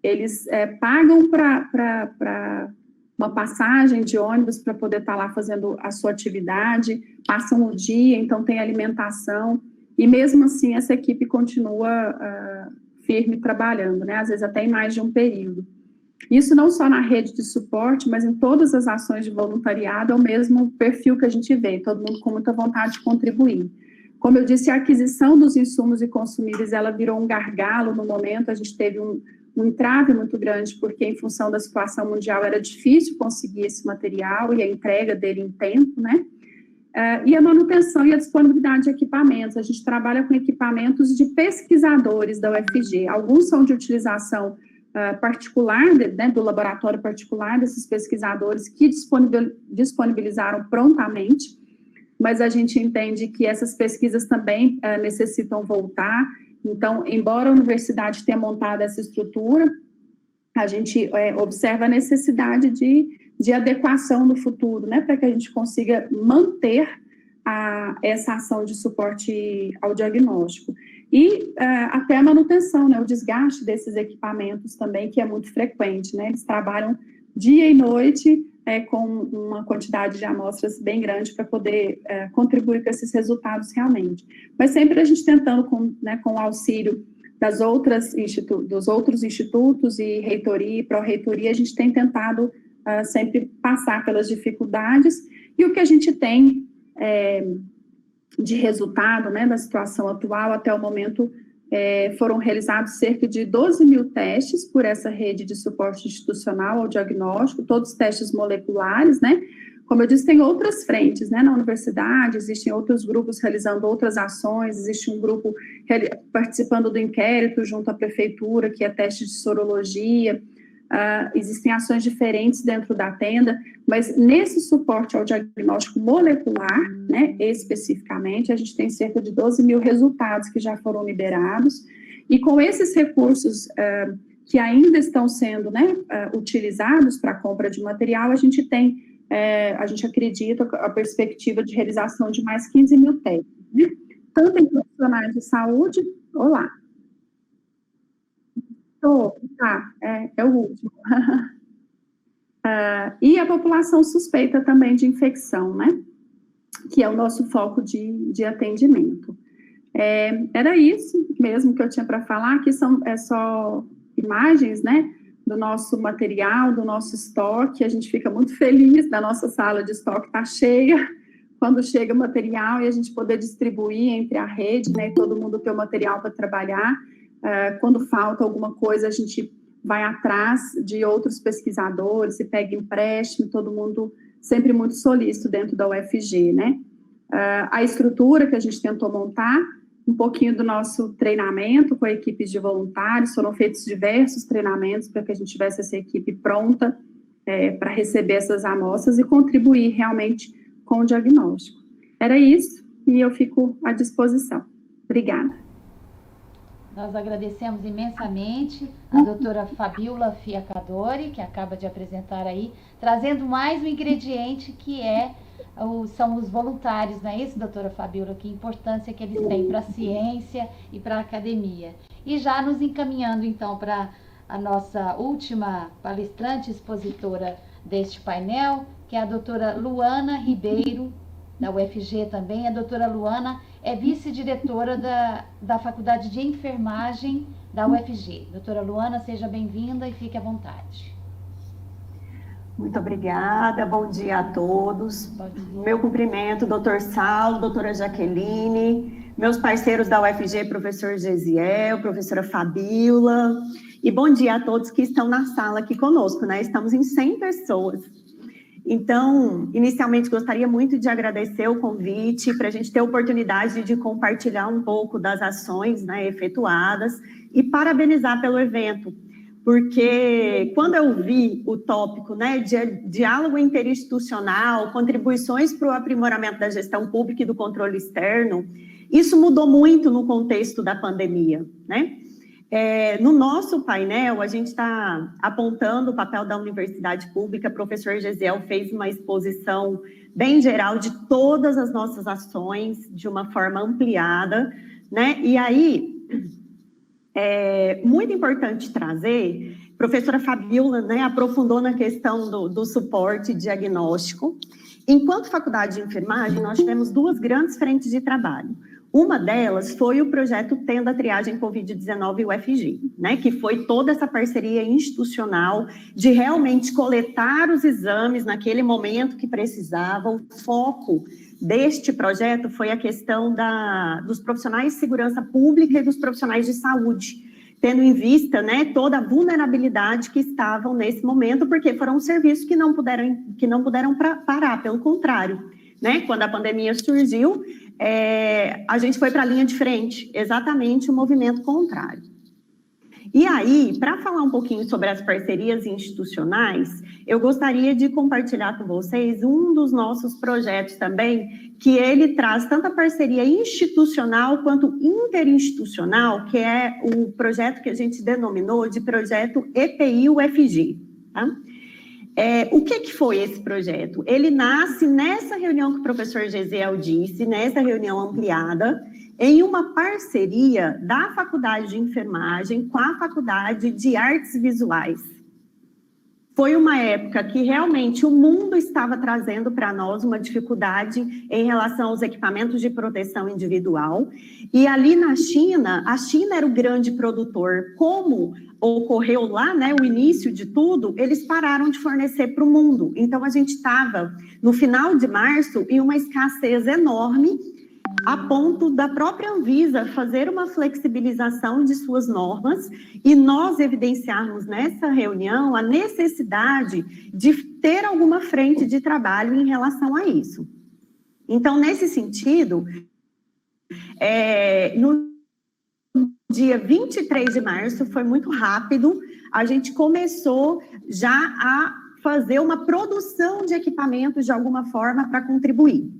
eles pagam para uma passagem de ônibus para poder estar lá fazendo a sua atividade, passam o dia, então tem alimentação, e mesmo assim essa equipe continua firme trabalhando, né? Às vezes até em mais de um período. Isso não só na rede de suporte, mas em todas as ações de voluntariado, é o mesmo perfil que a gente vê, todo mundo com muita vontade de contribuir. Como eu disse, a aquisição dos insumos e consumíveis, ela virou um gargalo no momento, a gente teve um entrave muito grande, porque em função da situação mundial era difícil conseguir esse material e a entrega dele em tempo, né? E a manutenção e a disponibilidade de equipamentos. A gente trabalha com equipamentos de pesquisadores da UFG. Alguns são de utilização particular, né, do laboratório particular desses pesquisadores que disponibilizaram prontamente, mas a gente entende que essas pesquisas também necessitam voltar. Então, embora a universidade tenha montado essa estrutura, a gente observa a necessidade de adequação no futuro, né, para que a gente consiga manter essa ação de suporte ao diagnóstico. E até a manutenção, né, o desgaste desses equipamentos também, que é muito frequente, né, eles trabalham dia e noite com uma quantidade de amostras bem grande para poder contribuir com esses resultados realmente. Mas sempre a gente tentando com o auxílio dos outros institutos e reitoria e pró-reitoria, a gente tem tentado sempre passar pelas dificuldades, e o que a gente tem de resultado, né, da situação atual até o momento, foram realizados cerca de 12 mil testes por essa rede de suporte institucional ao diagnóstico, todos testes moleculares, né? Como eu disse, tem outras frentes, né, na universidade, existem outros grupos realizando outras ações, existe um grupo participando do inquérito junto à prefeitura, que é teste de sorologia, existem ações diferentes dentro da tenda, mas nesse suporte ao diagnóstico molecular, né, especificamente, a gente tem cerca de 12 mil resultados que já foram liberados, e com esses recursos que ainda estão sendo, né, utilizados para a compra de material, a gente acredita a perspectiva de realização de mais 15 mil testes. né? Tanto em profissionais de saúde, olá. Tá, é o último. E a população suspeita também de infecção, né? Que é o nosso foco de atendimento. Era isso mesmo que eu tinha para falar, que é só imagens, né? Do nosso material, do nosso estoque. A gente fica muito feliz da nossa sala de estoque estar cheia quando chega o material e a gente poder distribuir entre a rede, né? E todo mundo ter o material para trabalhar. Quando falta alguma coisa, a gente vai atrás de outros pesquisadores, se pega empréstimo, todo mundo sempre muito solícito dentro da UFG, né? A estrutura que a gente tentou montar, um pouquinho do nosso treinamento com equipes de voluntários, foram feitos diversos treinamentos para que a gente tivesse essa equipe pronta para receber essas amostras e contribuir realmente com o diagnóstico. Era isso, e eu fico à disposição. Obrigada. Nós agradecemos imensamente a doutora Fabíola Fiacadori, que acaba de apresentar aí, trazendo mais um ingrediente que são os voluntários, não é isso, doutora Fabíola? Que importância que eles têm para a ciência e para a academia. E já nos encaminhando, então, para a nossa última palestrante expositora deste painel, que é a doutora Luana Ribeiro, da UFG também. A doutora Luana é vice-diretora da Faculdade de Enfermagem da UFG. Doutora Luana, seja bem-vinda e fique à vontade. Muito obrigada, bom dia a todos. Meu cumprimento, doutor Saulo, doutora Jaqueline, meus parceiros da UFG, professor Gesiel, professora Fabíola, e bom dia a todos que estão na sala aqui conosco, né? Estamos em 100 pessoas. Então, inicialmente, gostaria muito de agradecer o convite para a gente ter a oportunidade de compartilhar um pouco das ações, né, efetuadas e parabenizar pelo evento, porque quando eu vi o tópico, né, de diálogo interinstitucional, contribuições para o aprimoramento da gestão pública e do controle externo, isso mudou muito no contexto da pandemia, né? No nosso painel, a gente está apontando o papel da universidade pública. O professor Gesiel fez uma exposição bem geral de todas as nossas ações, de uma forma ampliada, né? E aí, muito importante trazer, a professora Fabíola, né, aprofundou na questão do suporte diagnóstico. Enquanto faculdade de enfermagem, nós tivemos duas grandes frentes de trabalho. Uma delas foi o projeto Tenda Triagem Covid-19 UFG, né, que foi toda essa parceria institucional de realmente coletar os exames naquele momento que precisavam. O foco deste projeto foi a questão dos profissionais de segurança pública e dos profissionais de saúde, tendo em vista, né, toda a vulnerabilidade que estavam nesse momento, porque foram serviços que não puderam parar, pelo contrário, né, quando a pandemia surgiu, a gente foi para a linha de frente, exatamente o movimento contrário. E aí, para falar um pouquinho sobre as parcerias institucionais, eu gostaria de compartilhar com vocês um dos nossos projetos também, que ele traz tanto a parceria institucional quanto interinstitucional, que é o projeto que a gente denominou de projeto EPI-UFG, tá? O que foi esse projeto? Ele nasce nessa reunião que o professor Gesiel disse, nessa reunião ampliada, em uma parceria da Faculdade de Enfermagem com a Faculdade de Artes Visuais. Foi uma época que realmente o mundo estava trazendo para nós uma dificuldade em relação aos equipamentos de proteção individual. E ali na China, a China era o grande produtor. Como ocorreu lá, né, o início de tudo, eles pararam de fornecer para o mundo. Então, a gente estava, no final de março, em uma escassez enorme, a ponto da própria Anvisa fazer uma flexibilização de suas normas e nós evidenciarmos nessa reunião a necessidade de ter alguma frente de trabalho em relação a isso. Então, nesse sentido, no dia 23 de março, foi muito rápido, a gente começou já a fazer uma produção de equipamentos de alguma forma para contribuir.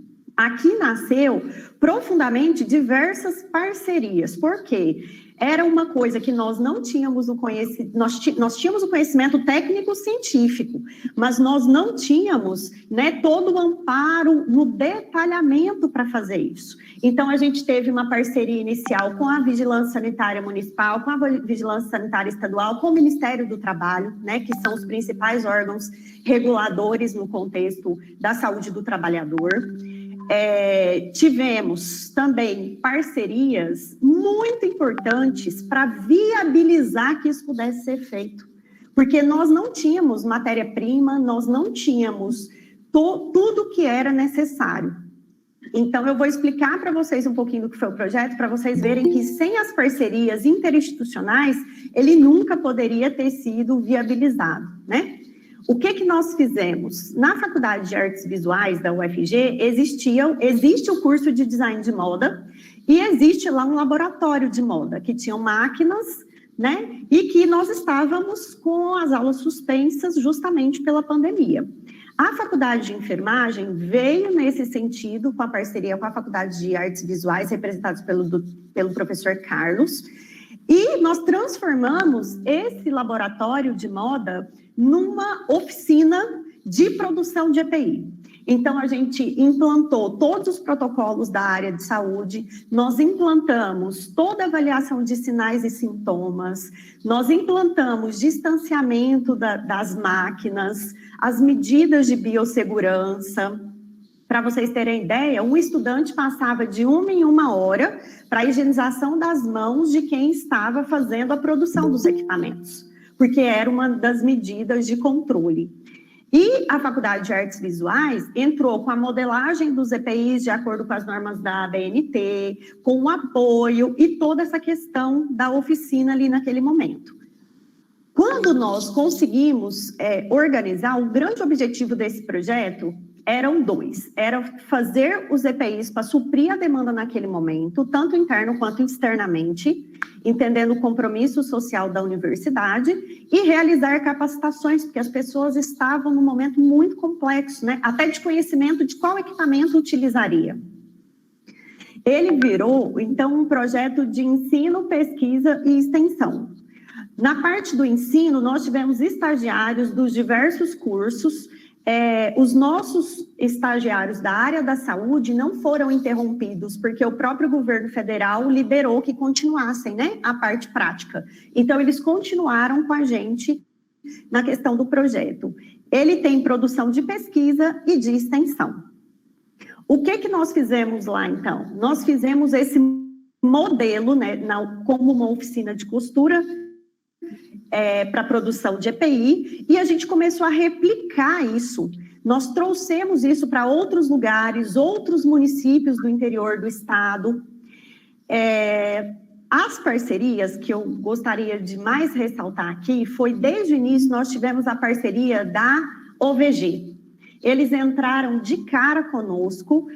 aqui nasceu profundamente diversas parcerias. Por quê? Era uma coisa que nós não tínhamos o conhecimento, nós tínhamos o conhecimento técnico-científico, mas nós não tínhamos, né, todo o amparo no detalhamento para fazer isso. Então, a gente teve uma parceria inicial com a Vigilância Sanitária Municipal, com a Vigilância Sanitária Estadual, com o Ministério do Trabalho, né, que são os principais órgãos reguladores no contexto da saúde do trabalhador. Tivemos também parcerias muito importantes para viabilizar que isso pudesse ser feito, porque nós não tínhamos matéria-prima, nós não tínhamos tudo que era necessário. Então, eu vou explicar para vocês um pouquinho do que foi o projeto, para vocês verem que sem as parcerias interinstitucionais, ele nunca poderia ter sido viabilizado, né? O que nós fizemos? Na Faculdade de Artes Visuais da UFG, existe o curso de design de moda e existe lá um laboratório de moda, que tinham máquinas, né? E que nós estávamos com as aulas suspensas justamente pela pandemia. A Faculdade de Enfermagem veio nesse sentido, com a parceria com a Faculdade de Artes Visuais, representados pelo professor Carlos, e nós transformamos esse laboratório de moda numa oficina de produção de EPI. Então, a gente implantou todos os protocolos da área de saúde, nós implantamos toda a avaliação de sinais e sintomas, nós implantamos distanciamento das máquinas, as medidas de biossegurança. Para vocês terem ideia, um estudante passava de 1 em 1 hora para a higienização das mãos de quem estava fazendo a produção dos equipamentos, porque era uma das medidas de controle. E a Faculdade de Artes Visuais entrou com a modelagem dos EPIs de acordo com as normas da ABNT, com o apoio e toda essa questão da oficina ali naquele momento. Quando nós conseguimos organizar, o grande objetivo desse projeto eram 2. Era fazer os EPIs para suprir a demanda naquele momento, tanto interno quanto externamente, entendendo o compromisso social da universidade e realizar capacitações, porque as pessoas estavam num momento muito complexo, né? Até de conhecimento de qual equipamento utilizaria. Ele virou, então, um projeto de ensino, pesquisa e extensão. Na parte do ensino, nós tivemos estagiários dos diversos cursos. Os nossos estagiários da área da saúde não foram interrompidos, porque o próprio governo federal liberou que continuassem, né, a parte prática. Então, eles continuaram com a gente na questão do projeto. Ele tem produção de pesquisa e de extensão. O que nós fizemos lá, então? Nós fizemos esse modelo, né, como uma oficina de costura, para produção de EPI, e a gente começou a replicar isso. Nós trouxemos isso para outros lugares, outros municípios do interior do estado. As parcerias que eu gostaria de mais ressaltar aqui foi, desde o início, nós tivemos a parceria da OVG. Eles entraram de cara conosco,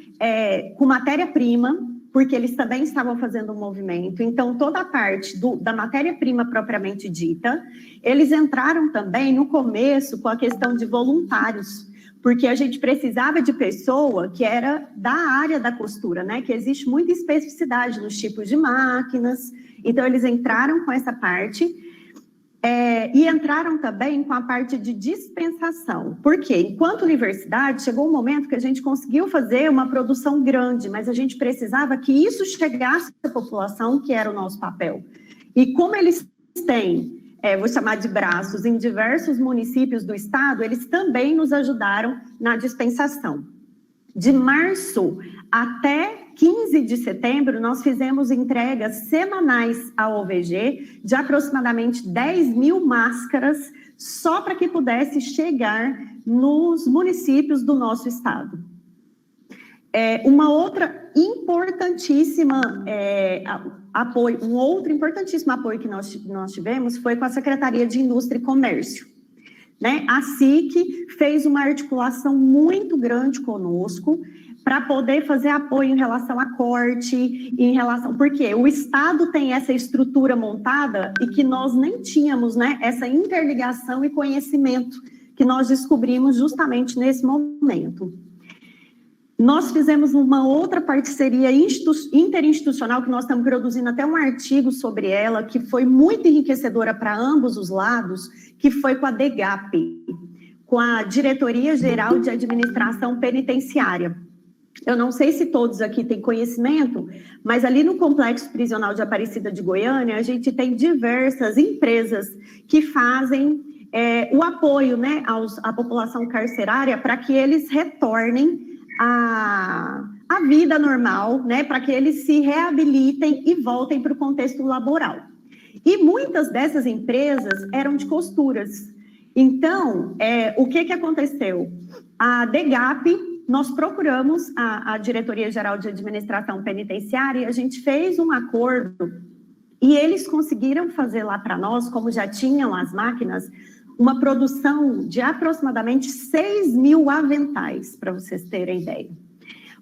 com matéria-prima, porque eles também estavam fazendo um movimento. Então, toda a parte da matéria-prima propriamente dita, eles entraram também no começo com a questão de voluntários, porque a gente precisava de pessoa que era da área da costura, né? Que existe muita especificidade nos tipos de máquinas. Então, eles entraram com essa parte. E entraram também com a parte de dispensação. Por quê? Enquanto universidade, chegou um momento que a gente conseguiu fazer uma produção grande, mas a gente precisava que isso chegasse à população, que era o nosso papel. E como eles têm, vou chamar de braços, em diversos municípios do estado, eles também nos ajudaram na dispensação. De março até 15 de setembro, nós fizemos entregas semanais à OVG de aproximadamente 10 mil máscaras, só para que pudesse chegar nos municípios do nosso estado. Uma outra importantíssima apoio, um outro importantíssimo apoio que nós tivemos foi com a Secretaria de Indústria e Comércio. Né? A SIC fez uma articulação muito grande conosco para poder fazer apoio em relação a corte, porque o Estado tem essa estrutura montada e que nós nem tínhamos, né, essa interligação e conhecimento que nós descobrimos justamente nesse momento. Nós fizemos uma outra parceria interinstitucional, que nós estamos produzindo até um artigo sobre ela, que foi muito enriquecedora para ambos os lados, que foi com a DGAP, com a Diretoria Geral de Administração Penitenciária. Eu não sei se todos aqui têm conhecimento, mas ali no Complexo Prisional de Aparecida de Goiânia, a gente tem diversas empresas que fazem o apoio, né, à população carcerária para que eles retornem à vida normal, né, para que eles se reabilitem e voltem para o contexto laboral. E muitas dessas empresas eram de costuras. Então, o que aconteceu? A DGAP, nós procuramos a Diretoria Geral de Administração Penitenciária e a gente fez um acordo e eles conseguiram fazer lá para nós, como já tinham as máquinas, uma produção de aproximadamente 6.000 aventais, para vocês terem ideia.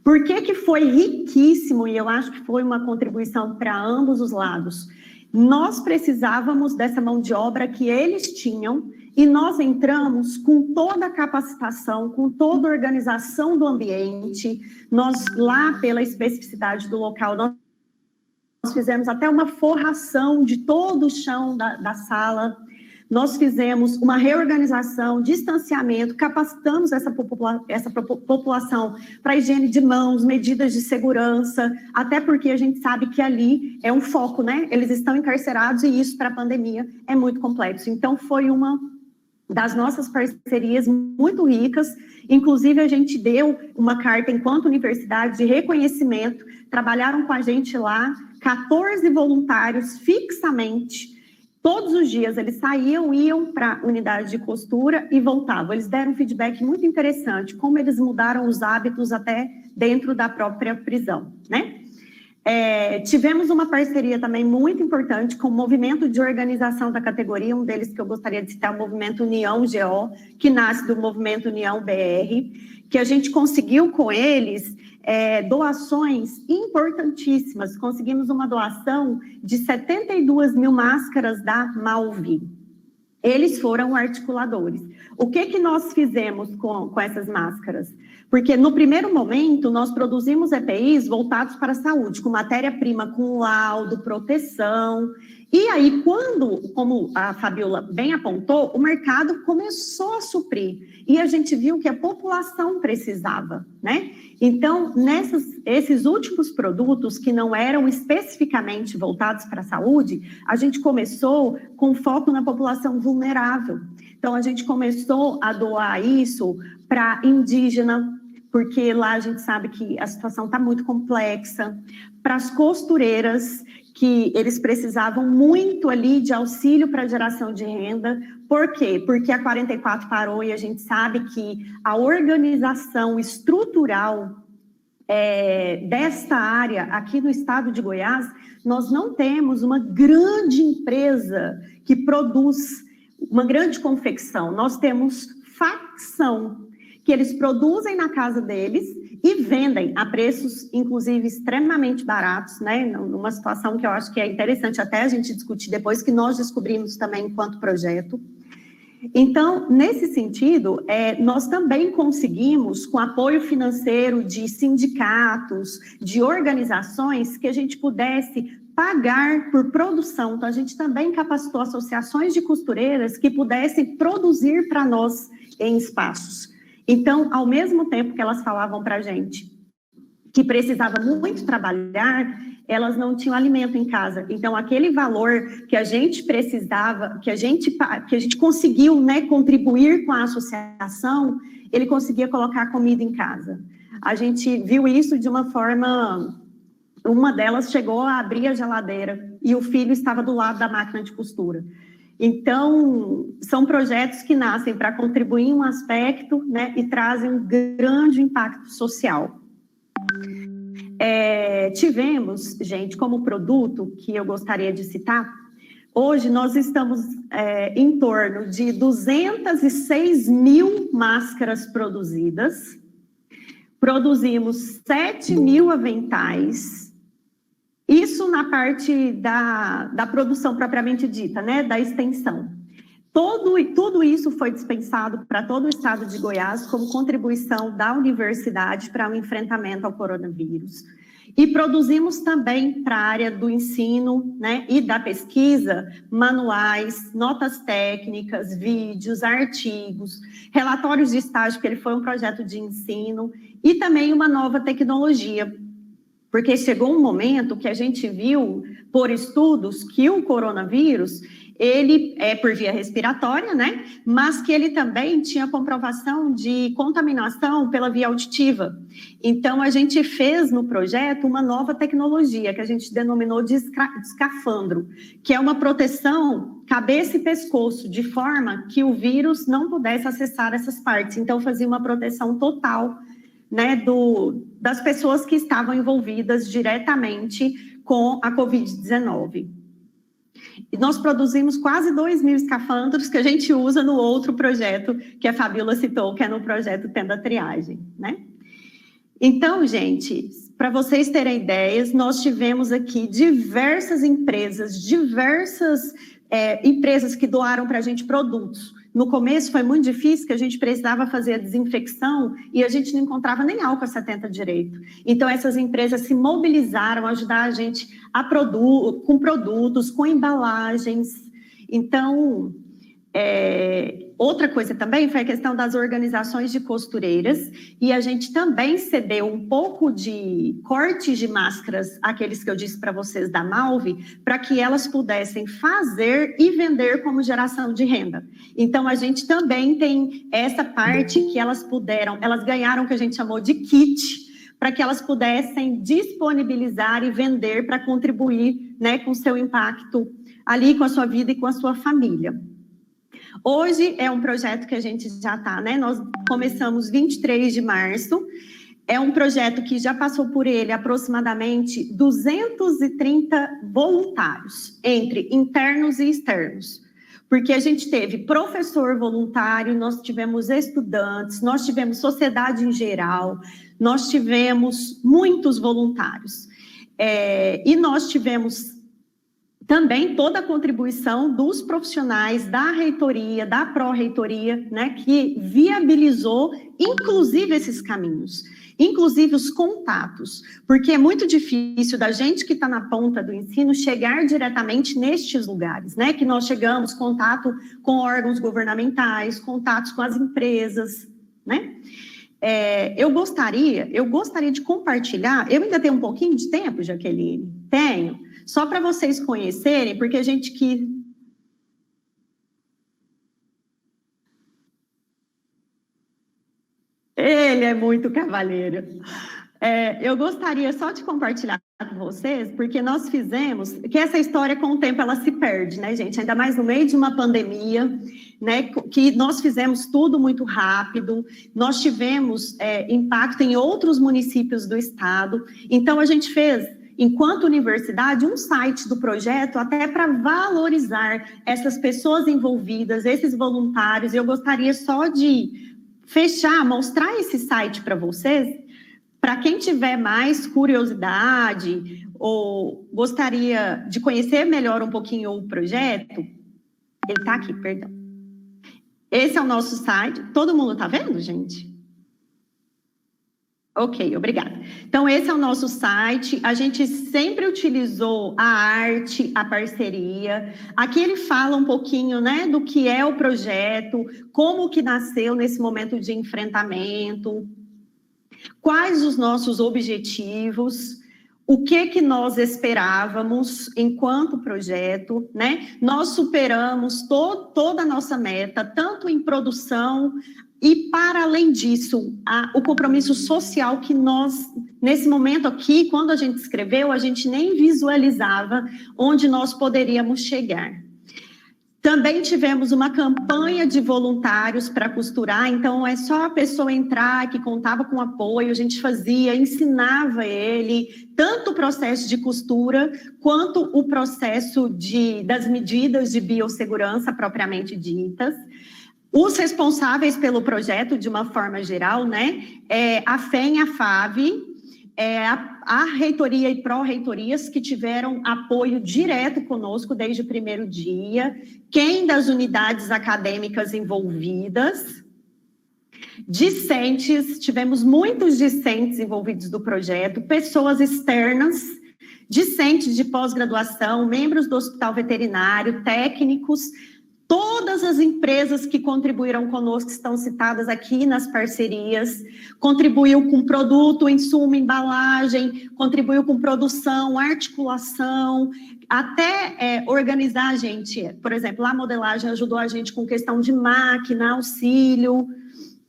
Por que foi riquíssimo, e eu acho que foi uma contribuição para ambos os lados? Nós precisávamos dessa mão de obra que eles tinham, e nós entramos com toda a capacitação, com toda a organização do ambiente. Nós, lá pela especificidade do local, nós fizemos até uma forração de todo o chão da sala. Nós fizemos uma reorganização, distanciamento, capacitamos essa população para higiene de mãos, medidas de segurança, até porque a gente sabe que ali é um foco, né? Eles estão encarcerados e isso para a pandemia é muito complexo. Então, foi uma das nossas parcerias muito ricas. Inclusive, a gente deu uma carta enquanto universidade de reconhecimento, trabalharam com a gente lá 14 voluntários fixamente. Todos os dias eles saíam, iam para a unidade de costura e voltavam. Eles deram um feedback muito interessante, como eles mudaram os hábitos até dentro da própria prisão, né? Tivemos uma parceria também muito importante com o movimento de organização da categoria, um deles que eu gostaria de citar, o movimento União GO, que nasce do movimento União BR, que a gente conseguiu com eles doações importantíssimas. Conseguimos uma doação de 72.000 máscaras da Malvi. Eles foram articuladores. O que nós fizemos com essas máscaras? Porque no primeiro momento nós produzimos EPIs voltados para a saúde, com matéria-prima, com laudo, proteção. E aí, como a Fabiola bem apontou, o mercado começou a suprir. E a gente viu que a população precisava, né? Então, esses últimos produtos que não eram especificamente voltados para a saúde, a gente começou com foco na população vulnerável. Então, a gente começou a doar isso para indígena, porque lá a gente sabe que a situação está muito complexa, para as costureiras, que eles precisavam muito ali de auxílio para geração de renda. Por quê? Porque a 44 parou e a gente sabe que a organização estrutural desta área aqui no estado de Goiás, nós não temos uma grande empresa que produz uma grande confecção. Nós temos facção, que eles produzem na casa deles e vendem a preços, inclusive, extremamente baratos, né? Numa situação que eu acho que é interessante até a gente discutir depois, que nós descobrimos também enquanto projeto. Então, nesse sentido, nós também conseguimos, com apoio financeiro de sindicatos, de organizações, que a gente pudesse pagar por produção. Então, a gente também capacitou associações de costureiras que pudessem produzir para nós em espaços. Então, ao mesmo tempo que elas falavam para a gente que precisava muito trabalhar, elas não tinham alimento em casa. Então, aquele valor que a gente precisava, que a gente conseguiu, né, contribuir com a associação, ele conseguia colocar comida em casa. A gente viu isso de uma forma... Uma delas chegou a abrir a geladeira e o filho estava do lado da máquina de costura. Então, são projetos que nascem para contribuir em um aspecto, né, e trazem um grande impacto social. Tivemos, gente, como produto que eu gostaria de citar, hoje nós estamos em torno de 206.000 máscaras produzidas, produzimos 7.000 aventais. Isso na parte da produção propriamente dita, né, da extensão. Tudo isso foi dispensado para todo o estado de Goiás como contribuição da universidade para o enfrentamento ao coronavírus. E produzimos também para a área do ensino, né, e da pesquisa, manuais, notas técnicas, vídeos, artigos, relatórios de estágio, porque ele foi um projeto de ensino, e também uma nova tecnologia, porque chegou um momento que a gente viu, por estudos, que o coronavírus, ele é por via respiratória, né? Mas que ele também tinha comprovação de contaminação pela via auditiva. Então, a gente fez no projeto uma nova tecnologia, que a gente denominou de escafandro, que é uma proteção cabeça e pescoço, de forma que o vírus não pudesse acessar essas partes. Então, fazia uma proteção total, né, das pessoas que estavam envolvidas diretamente com a Covid-19. E nós produzimos quase 2.000 escafandros que a gente usa no outro projeto que a Fabíola citou, que é no projeto Tenda Triagem, né? Então, gente, para vocês terem ideias, nós tivemos aqui diversas empresas que doaram para a gente produtos. No começo foi muito difícil, que a gente precisava fazer a desinfecção e a gente não encontrava nem álcool 70 direito. Então, essas empresas se mobilizaram a ajudar a gente com produtos, com embalagens. Então, outra coisa também foi a questão das organizações de costureiras, e a gente também cedeu um pouco de cortes de máscaras, aqueles que eu disse para vocês da Malve, para que elas pudessem fazer e vender como geração de renda. Então, a gente também tem essa parte que elas ganharam, que a gente chamou de kit, para que elas pudessem disponibilizar e vender para contribuir, né, com o seu impacto ali, com a sua vida e com a sua família. Hoje é um projeto que a gente já está, né? Nós começamos 23 de março. É um projeto que já passou por ele aproximadamente 230 voluntários, entre internos e externos. Porque a gente teve professor voluntário, nós tivemos estudantes, nós tivemos sociedade em geral, nós tivemos muitos voluntários. E nós tivemos também toda a contribuição dos profissionais da reitoria, da pró-reitoria, né, que viabilizou, inclusive, esses caminhos, inclusive os contatos, porque é muito difícil da gente que está na ponta do ensino chegar diretamente nestes lugares, né, que nós chegamos, contato com órgãos governamentais, contatos com as empresas, né. Eu gostaria de compartilhar, eu ainda tenho um pouquinho de tempo, Jaqueline? Tenho. Só para vocês conhecerem, porque a gente que... Ele é muito cavalheiro. Eu gostaria só de compartilhar com vocês, porque nós fizemos... Que essa história, com o tempo, ela se perde, né, gente? Ainda mais no meio de uma pandemia, né? Que nós fizemos tudo muito rápido, nós tivemos impacto em outros municípios do estado. Então, a gente fez... enquanto universidade, um site do projeto até para valorizar essas pessoas envolvidas, esses voluntários. Eu gostaria só de mostrar esse site para vocês, para quem tiver mais curiosidade ou gostaria de conhecer melhor um pouquinho o projeto. Ele está aqui, perdão. Esse é o nosso site. Todo mundo está vendo, gente? Ok, obrigada. Então, esse é o nosso site. A gente sempre utilizou a arte, a parceria. Aqui ele fala um pouquinho, né, do que é o projeto, como que nasceu nesse momento de enfrentamento, quais os nossos objetivos, o que nós esperávamos enquanto projeto, né? Nós superamos toda a nossa meta, tanto em produção. E, para além disso, o compromisso social que nós, nesse momento aqui, quando a gente escreveu, a gente nem visualizava onde nós poderíamos chegar. Também tivemos uma campanha de voluntários para costurar, então é só a pessoa entrar, que contava com apoio, a gente fazia, ensinava ele, tanto o processo de costura, quanto o processo das medidas de biossegurança propriamente ditas. Os responsáveis pelo projeto, de uma forma geral, né, a FEM e a FAV, a reitoria e pró-reitorias que tiveram apoio direto conosco desde o primeiro dia, quem das unidades acadêmicas envolvidas, discentes, tivemos muitos discentes envolvidos do projeto, pessoas externas, discentes de pós-graduação, membros do Hospital Veterinário, técnicos, todas as empresas que contribuíram conosco, que estão citadas aqui nas parcerias, contribuiu com produto, insumo, embalagem, contribuiu com produção, articulação, até organizar a gente. Por exemplo, a modelagem ajudou a gente com questão de máquina, auxílio.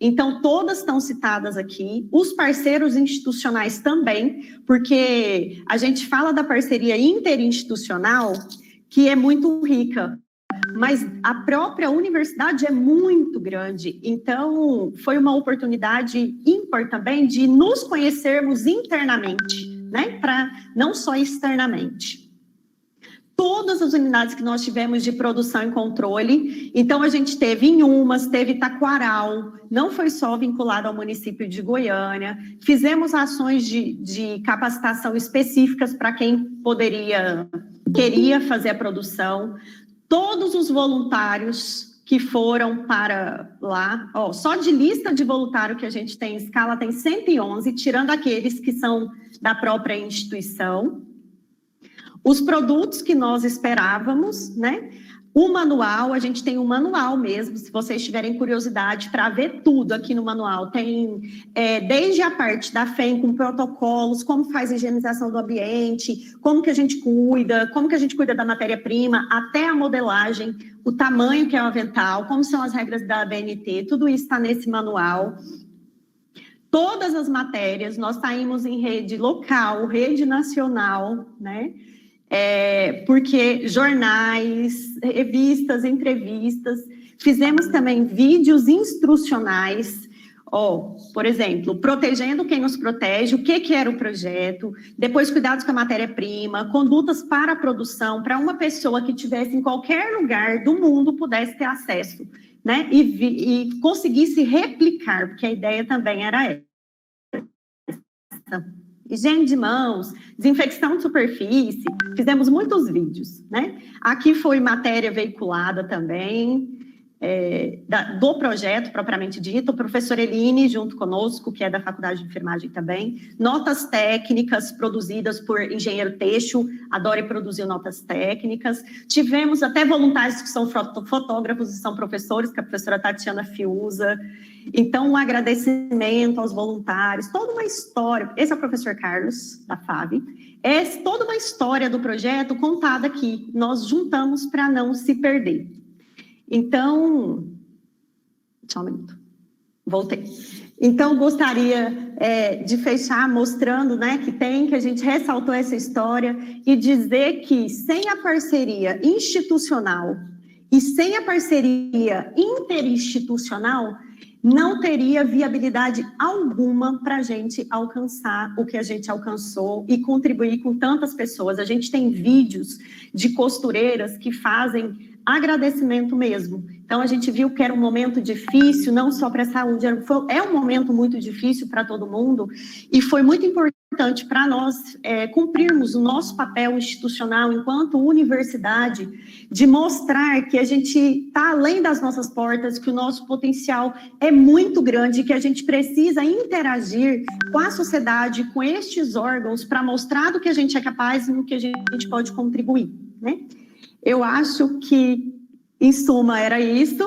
Então, todas estão citadas aqui. Os parceiros institucionais também, porque a gente fala da parceria interinstitucional, que é muito rica, mas a própria universidade é muito grande, então foi uma oportunidade ímpar também de nos conhecermos internamente, né, para não só externamente. Todas as unidades que nós tivemos de produção e controle, então a gente teve Inhumas, teve Taquaral, não foi só vinculado ao município de Goiânia, fizemos ações de capacitação específicas para quem queria fazer a produção. Todos os voluntários que foram para lá, só de lista de voluntário que a gente tem em escala, tem 111, tirando aqueles que são da própria instituição. Os produtos que nós esperávamos, né? O manual, a gente tem um manual mesmo, se vocês tiverem curiosidade para ver tudo aqui no manual, tem desde a parte da FEM com protocolos, como faz a higienização do ambiente, como que a gente cuida da matéria-prima, até a modelagem, o tamanho que é o avental, como são as regras da ABNT, tudo isso está nesse manual. Todas as matérias, nós saímos em rede local, rede nacional, né? Porque jornais, revistas, entrevistas, fizemos também vídeos instrucionais, por exemplo, protegendo quem nos protege, o que era o projeto, depois cuidados com a matéria-prima, condutas para a produção, para uma pessoa que estivesse em qualquer lugar do mundo pudesse ter acesso, né? E conseguisse replicar, porque a ideia também era essa. Higiene de mãos, desinfecção de superfície, fizemos muitos vídeos, né? Aqui foi matéria veiculada também, do projeto propriamente dito, o professor Eline junto conosco, que é da Faculdade de Enfermagem também, notas técnicas produzidas por engenheiro têxtil, a Dori produziu notas técnicas, tivemos até voluntários que são fotógrafos e são professores, que é a professora Tatiana Fiuza. Então, um agradecimento aos voluntários, toda uma história, esse é o professor Carlos, da FAV, toda uma história do projeto contada aqui, nós juntamos para não se perder. Então, só um minuto, voltei. Então, gostaria de fechar mostrando, né, que a gente ressaltou essa história e dizer que sem a parceria institucional e sem a parceria interinstitucional, não teria viabilidade alguma para a gente alcançar o que a gente alcançou e contribuir com tantas pessoas. A gente tem vídeos de costureiras que fazem agradecimento mesmo. Então, a gente viu que era um momento difícil, não só para a saúde, é um momento muito difícil para todo mundo, e foi muito importante para nós cumprirmos o nosso papel institucional enquanto universidade, de mostrar que a gente está além das nossas portas, que o nosso potencial é muito grande, que a gente precisa interagir com a sociedade, com estes órgãos, para mostrar do que a gente é capaz e no que a gente pode contribuir, né? Eu acho que, em suma, era isso,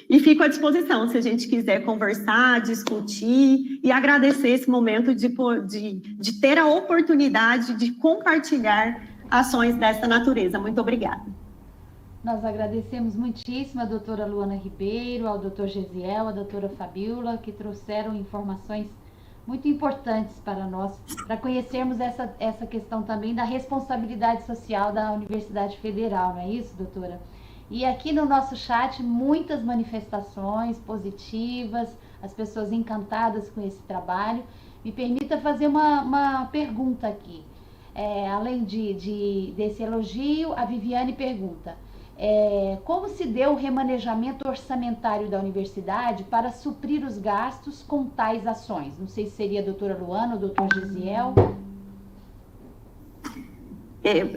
e fico à disposição se a gente quiser conversar, discutir e agradecer esse momento de ter a oportunidade de compartilhar ações dessa natureza. Muito obrigada. Nós agradecemos muitíssimo a doutora Luana Ribeiro, ao doutor Gesiel, à doutora Fabiola, que trouxeram informações muito importantes para nós, para conhecermos essa questão também da responsabilidade social da Universidade Federal, não é isso, doutora? E aqui no nosso chat, muitas manifestações positivas, as pessoas encantadas com esse trabalho. Me permita fazer uma pergunta aqui. Além desse elogio, a Viviane pergunta, Como se deu o remanejamento orçamentário da universidade para suprir os gastos com tais ações? Não sei se seria a doutora Luana ou o doutor Gesiel.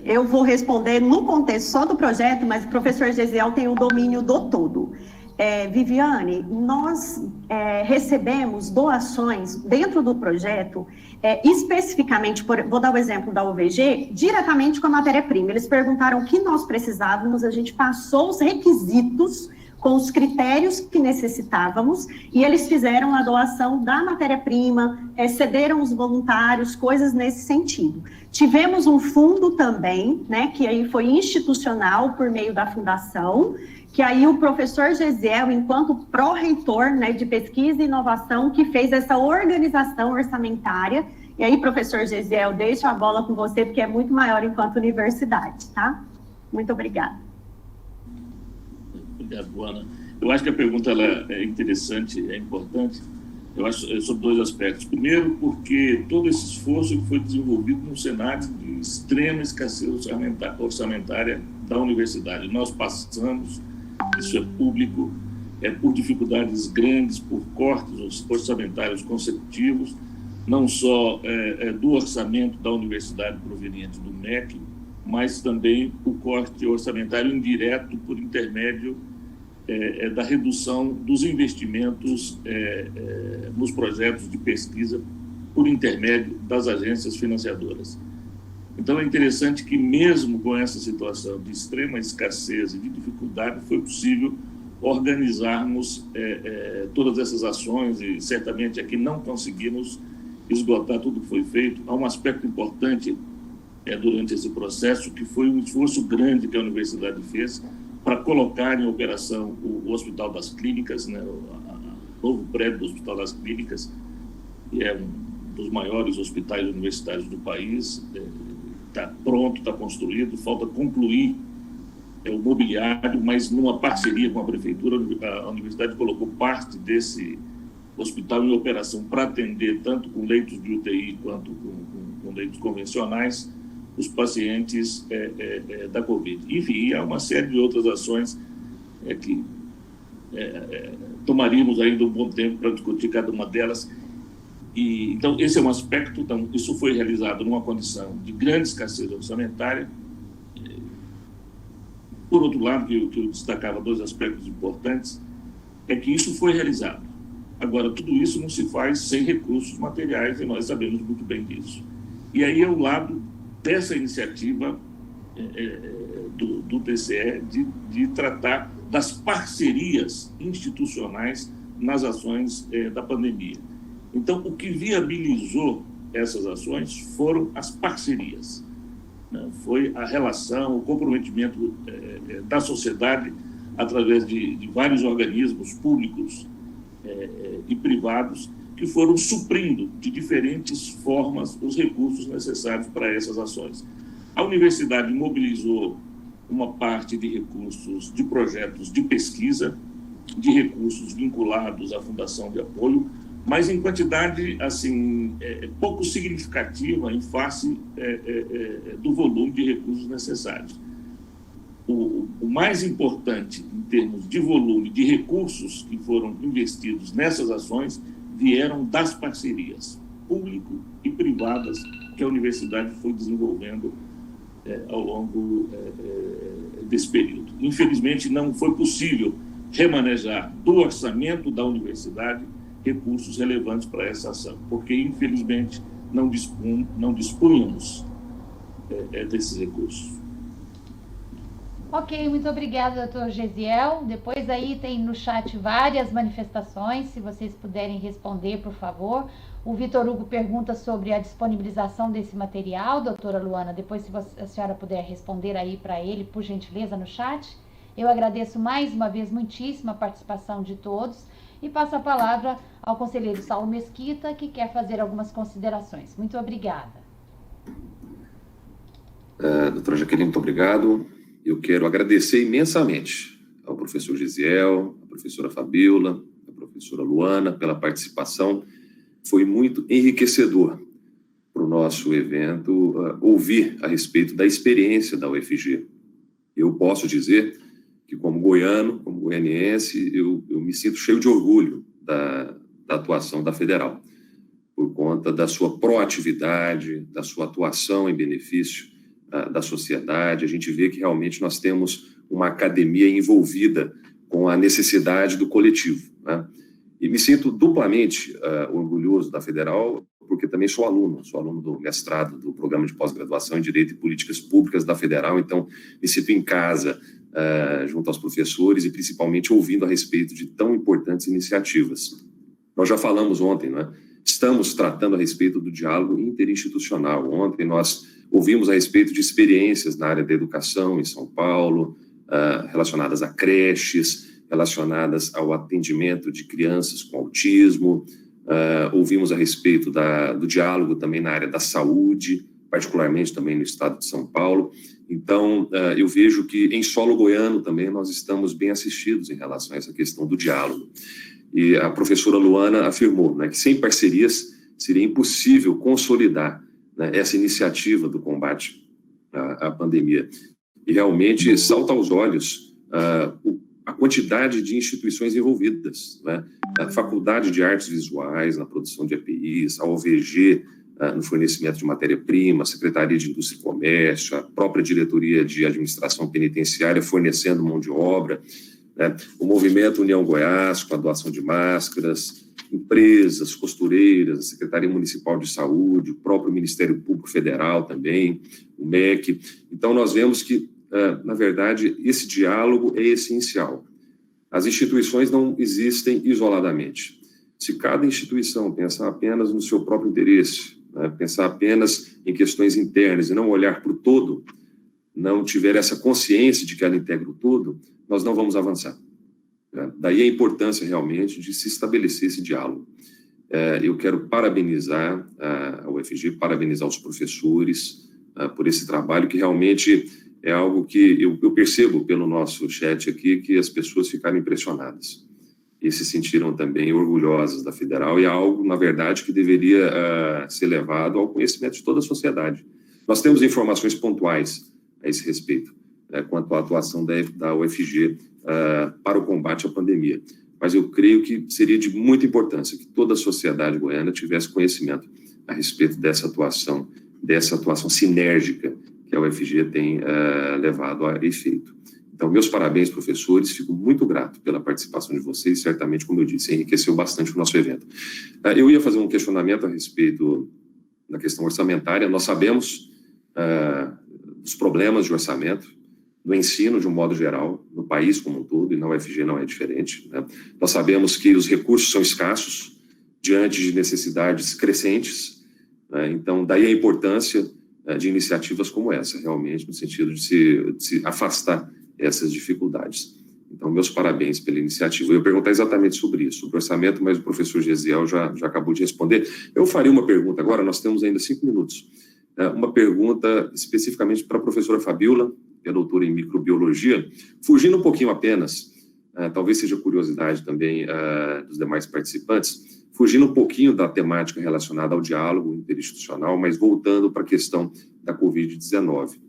Eu vou responder no contexto só do projeto, mas o professor Gesiel tem o domínio do todo. Viviane, nós recebemos doações dentro do projeto, especificamente, vou dar o exemplo da UVG, diretamente com a matéria-prima. Eles perguntaram o que nós precisávamos, a gente passou os requisitos com os critérios que necessitávamos, e eles fizeram a doação da matéria-prima, cederam os voluntários, coisas nesse sentido. Tivemos um fundo também, né, que aí foi institucional por meio da fundação, que aí o professor Gesiel, enquanto pró-reitor, né, de pesquisa e inovação, que fez essa organização orçamentária. E aí, professor Gesiel, deixo a bola com você, porque é muito maior enquanto universidade, tá? Muito obrigada. Obrigado, Luana. Eu acho que a pergunta ela é interessante, é importante. Eu acho sobre dois aspectos. Primeiro, porque todo esse esforço foi desenvolvido num cenário de extrema escassez orçamentária da universidade. Nós passamos, isso é público, por dificuldades grandes, por cortes orçamentários consecutivos, não só do orçamento da universidade proveniente do MEC, mas também o corte orçamentário indireto por intermédio da redução dos investimentos nos projetos de pesquisa por intermédio das agências financiadoras. Então, é interessante que, mesmo com essa situação de extrema escassez e de dificuldade, foi possível organizarmos todas essas ações, e certamente aqui não conseguimos esgotar tudo que foi feito. Há um aspecto importante durante esse processo, que foi um esforço grande que a universidade fez para colocar em operação o Hospital das Clínicas, né, o novo prédio do Hospital das Clínicas, que é um dos maiores hospitais universitários do país. Está pronto, está construído, falta concluir o mobiliário, mas numa parceria com a prefeitura, a universidade colocou parte desse hospital em operação para atender, tanto com leitos de UTI quanto com leitos convencionais, os pacientes da Covid. Enfim, há uma série de outras ações que tomaríamos ainda um bom tempo para discutir cada uma delas. Então, esse é um aspecto. Então, isso foi realizado numa condição de grande escassez orçamentária. Por outro lado, que eu destacava dois aspectos importantes, é que isso foi realizado. Agora, tudo isso não se faz sem recursos materiais, e nós sabemos muito bem disso. E aí é o lado dessa iniciativa do TCE de tratar das parcerias institucionais nas ações da pandemia. Então, o que viabilizou essas ações foram as parcerias, né? Foi a relação, o comprometimento da sociedade através de vários organismos públicos e privados que foram suprindo de diferentes formas os recursos necessários para essas ações. A universidade mobilizou uma parte de recursos de projetos de pesquisa, de recursos vinculados à Fundação de Apoio, mas em quantidade assim pouco significativa em face do volume de recursos necessários. O mais importante em termos de volume de recursos que foram investidos nessas ações vieram das parcerias público e privadas que a universidade foi desenvolvendo ao longo desse período. Infelizmente, não foi possível remanejar do orçamento da universidade recursos relevantes para essa ação, porque, infelizmente, não dispunhamos desses recursos. Ok, muito obrigada, doutor Gesiel. Depois aí tem no chat várias manifestações, se vocês puderem responder, por favor. O Vitor Hugo pergunta sobre a disponibilização desse material, doutora Luana, depois se a senhora puder responder aí para ele, por gentileza, no chat. Eu agradeço mais uma vez muitíssimo a participação de todos e passo a palavra ao conselheiro Saulo Mesquita, que quer fazer algumas considerações. Muito obrigada. Doutora Jaqueline, muito obrigado. Eu quero agradecer imensamente ao professor Gesiel, à professora Fabíola, à professora Luana pela participação. Foi muito enriquecedor para o nosso evento ouvir a respeito da experiência da UFG. Eu posso dizer que como goiano, como goianiense, eu me sinto cheio de orgulho da atuação da Federal, por conta da sua proatividade, da sua atuação em benefício da sociedade. A gente vê que realmente nós temos uma academia envolvida com a necessidade do coletivo, né? E me sinto duplamente orgulhoso da Federal, porque também sou aluno do mestrado do Programa de Pós-Graduação em Direito e Políticas Públicas da Federal, então me sinto em casa junto aos professores e principalmente ouvindo a respeito de tão importantes iniciativas. Nós já falamos ontem, né? Estamos tratando a respeito do diálogo interinstitucional. Ontem nós ouvimos a respeito de experiências na área da educação em São Paulo, relacionadas a creches, relacionadas ao atendimento de crianças com autismo. Ouvimos a respeito do diálogo também na área da saúde, particularmente também no estado de São Paulo. Então, eu vejo que em solo goiano também nós estamos bem assistidos em relação a essa questão do diálogo. E a professora Luana afirmou, né, que sem parcerias seria impossível consolidar, né, essa iniciativa do combate à pandemia. E realmente salta aos olhos a quantidade de instituições envolvidas, né? A Faculdade de Artes Visuais na produção de EPIs, a OVG no fornecimento de matéria-prima, a Secretaria de Indústria e Comércio, a própria Diretoria de Administração Penitenciária fornecendo mão de obra, né? O Movimento União Goiás com a doação de máscaras, empresas, costureiras, a Secretaria Municipal de Saúde, o próprio Ministério Público Federal também, o MEC. Então, nós vemos que, na verdade, esse diálogo é essencial. As instituições não existem isoladamente. Se cada instituição pensar apenas no seu próprio interesse, né, pensar apenas em questões internas e não olhar para o todo, não tiver essa consciência de que ela integra o todo, nós não vamos avançar. Daí a importância realmente de se estabelecer esse diálogo. Eu quero parabenizar a UFG, parabenizar os professores por esse trabalho, que realmente é algo que eu percebo pelo nosso chat aqui, que as pessoas ficaram impressionadas e se sentiram também orgulhosas da Federal, e é algo, na verdade, que deveria ser levado ao conhecimento de toda a sociedade. Nós temos informações pontuais a esse respeito, quanto à atuação da UFG para o combate à pandemia. Mas eu creio que seria de muita importância que toda a sociedade goiana tivesse conhecimento a respeito dessa atuação sinérgica que a UFG tem levado a efeito. Então, meus parabéns, professores, fico muito grato pela participação de vocês, certamente, como eu disse, enriqueceu bastante o nosso evento. Eu ia fazer um questionamento a respeito da questão orçamentária. Nós sabemos dos problemas de orçamento, do ensino de um modo geral, no país como um todo, e na UFG não é diferente, né? Nós sabemos que os recursos são escassos diante de necessidades crescentes, né? Então, daí a importância de iniciativas como essa, realmente, no sentido de se afastar essas dificuldades. Então, meus parabéns pela iniciativa. Eu ia perguntar exatamente sobre isso, sobre o orçamento, mas o professor Gesiel já acabou de responder. Eu faria uma pergunta agora, nós temos ainda 5 minutos. Uma pergunta especificamente para a professora Fabíola, que é doutora em microbiologia, fugindo um pouquinho apenas, talvez seja curiosidade também dos demais participantes, fugindo um pouquinho da temática relacionada ao diálogo interinstitucional, mas voltando para a questão da Covid-19.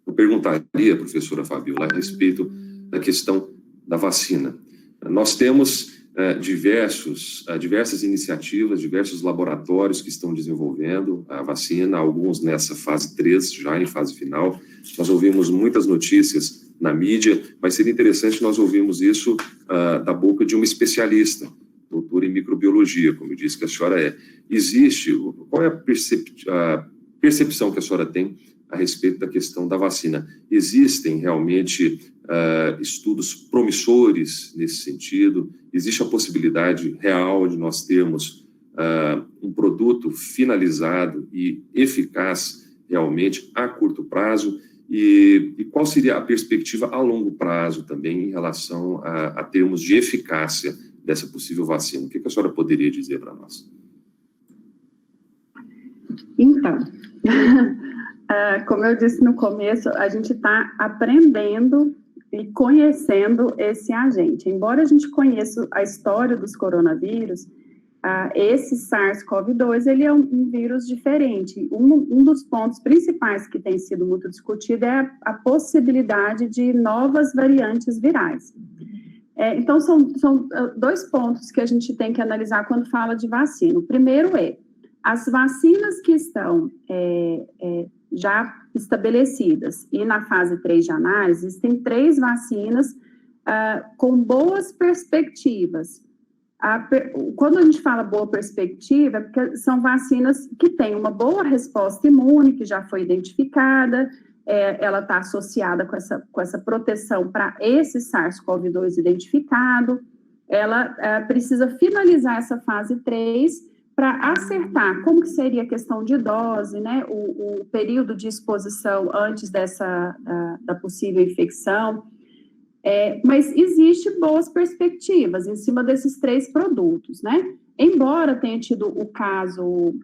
Eu perguntaria, professora Fabíola, a respeito da questão da vacina. Nós temos diversas iniciativas, diversos laboratórios que estão desenvolvendo a vacina, alguns nessa fase 3, já em fase final. Nós ouvimos muitas notícias na mídia, mas seria interessante nós ouvirmos isso da boca de uma especialista, doutora em microbiologia, como eu disse que a senhora é. Qual é a percepção que a senhora tem a respeito da questão da vacina? Existem realmente estudos promissores nesse sentido? Existe a possibilidade real de nós termos um produto finalizado e eficaz realmente a curto prazo? E qual seria a perspectiva a longo prazo também em relação a termos de eficácia dessa possível vacina? O que a senhora poderia dizer para nós? Então, como eu disse no começo, a gente está aprendendo e conhecendo esse agente. Embora a gente conheça a história dos coronavírus, esse SARS-CoV-2, ele é um vírus diferente. Um dos pontos principais que tem sido muito discutido é a possibilidade de novas variantes virais. Então, são 2 pontos que a gente tem que analisar quando fala de vacina. O primeiro as vacinas que estão já estabelecidas e na fase 3 de análise, existem 3 vacinas com boas perspectivas. Quando a gente fala boa perspectiva, é porque são vacinas que têm uma boa resposta imune, que já foi identificada, ela está associada com essa proteção para esse SARS-CoV-2 identificado, ela precisa finalizar essa fase 3 para acertar como que seria a questão de dose, né, o período de exposição antes da possível infecção, mas existe boas perspectivas em cima desses 3 produtos, né? Embora tenha tido o caso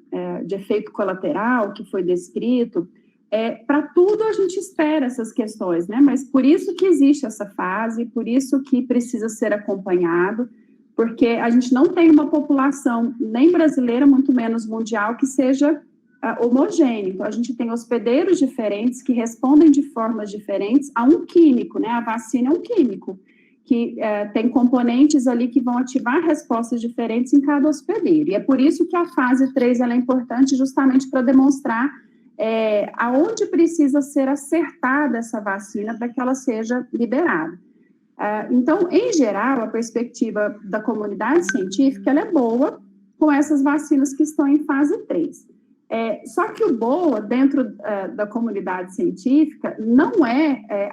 de efeito colateral que foi descrito, para tudo a gente espera essas questões, né? Mas por isso que existe essa fase, por isso que precisa ser acompanhado, porque a gente não tem uma população, nem brasileira, muito menos mundial, que seja homogêneo. Então, a gente tem hospedeiros diferentes que respondem de formas diferentes a um químico, né? A vacina é um químico, que tem componentes ali que vão ativar respostas diferentes em cada hospedeiro. E é por isso que a fase 3 ela é importante justamente para demonstrar aonde precisa ser acertada essa vacina para que ela seja liberada. Então, em geral, a perspectiva da comunidade científica ela é boa com essas vacinas que estão em fase 3. Só que o boa, dentro da comunidade científica, não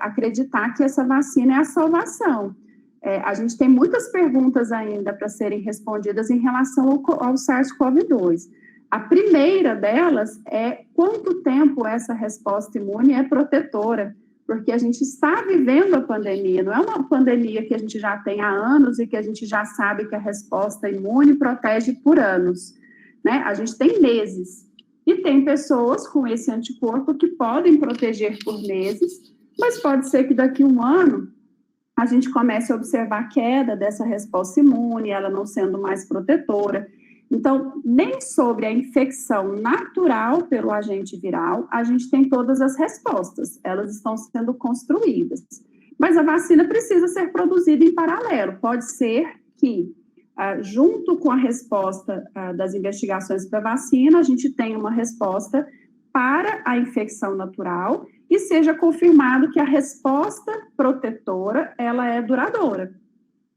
acreditar que essa vacina é a salvação. A gente tem muitas perguntas ainda para serem respondidas em relação ao SARS-CoV-2. A primeira delas é quanto tempo essa resposta imune é protetora, porque a gente está vivendo a pandemia, não é uma pandemia que a gente já tem há anos e que a gente já sabe que a resposta imune protege por anos, né? A gente tem meses. E tem pessoas com esse anticorpo que podem proteger por meses, mas pode ser que daqui a um ano a gente comece a observar a queda dessa resposta imune, ela não sendo mais protetora. Então, nem sobre a infecção natural pelo agente viral, a gente tem todas as respostas, elas estão sendo construídas. Mas a vacina precisa ser produzida em paralelo, pode ser que junto com a resposta das investigações para vacina, a gente tenha uma resposta para a infecção natural e seja confirmado que a resposta protetora, ela é duradoura.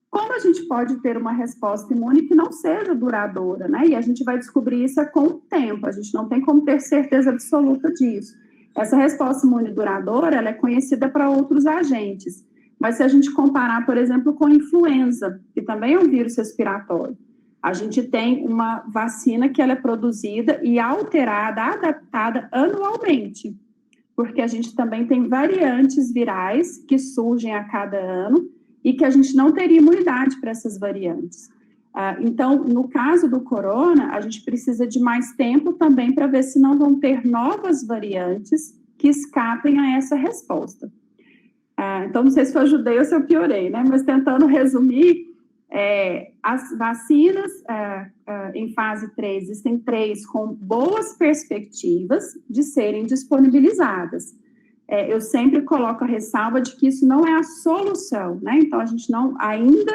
Como a gente pode ter uma resposta imune que não seja duradoura, né? E a gente vai descobrir isso com o tempo, a gente não tem como ter certeza absoluta disso. Essa resposta imune duradoura, ela é conhecida para outros agentes. Mas se a gente comparar, por exemplo, com a influenza, que também é um vírus respiratório, a gente tem uma vacina que ela é produzida e alterada, adaptada anualmente, porque a gente também tem variantes virais que surgem a cada ano e que a gente não teria imunidade para essas variantes. Então, no caso do corona, a gente precisa de mais tempo também para ver se não vão ter novas variantes que escapem a essa resposta. Então, não sei se eu ajudei ou se eu piorei, né? Mas tentando resumir, as vacinas em fase 3, existem 3 com boas perspectivas de serem disponibilizadas. Eu sempre coloco a ressalva de que isso não é a solução, né? Então, a gente ainda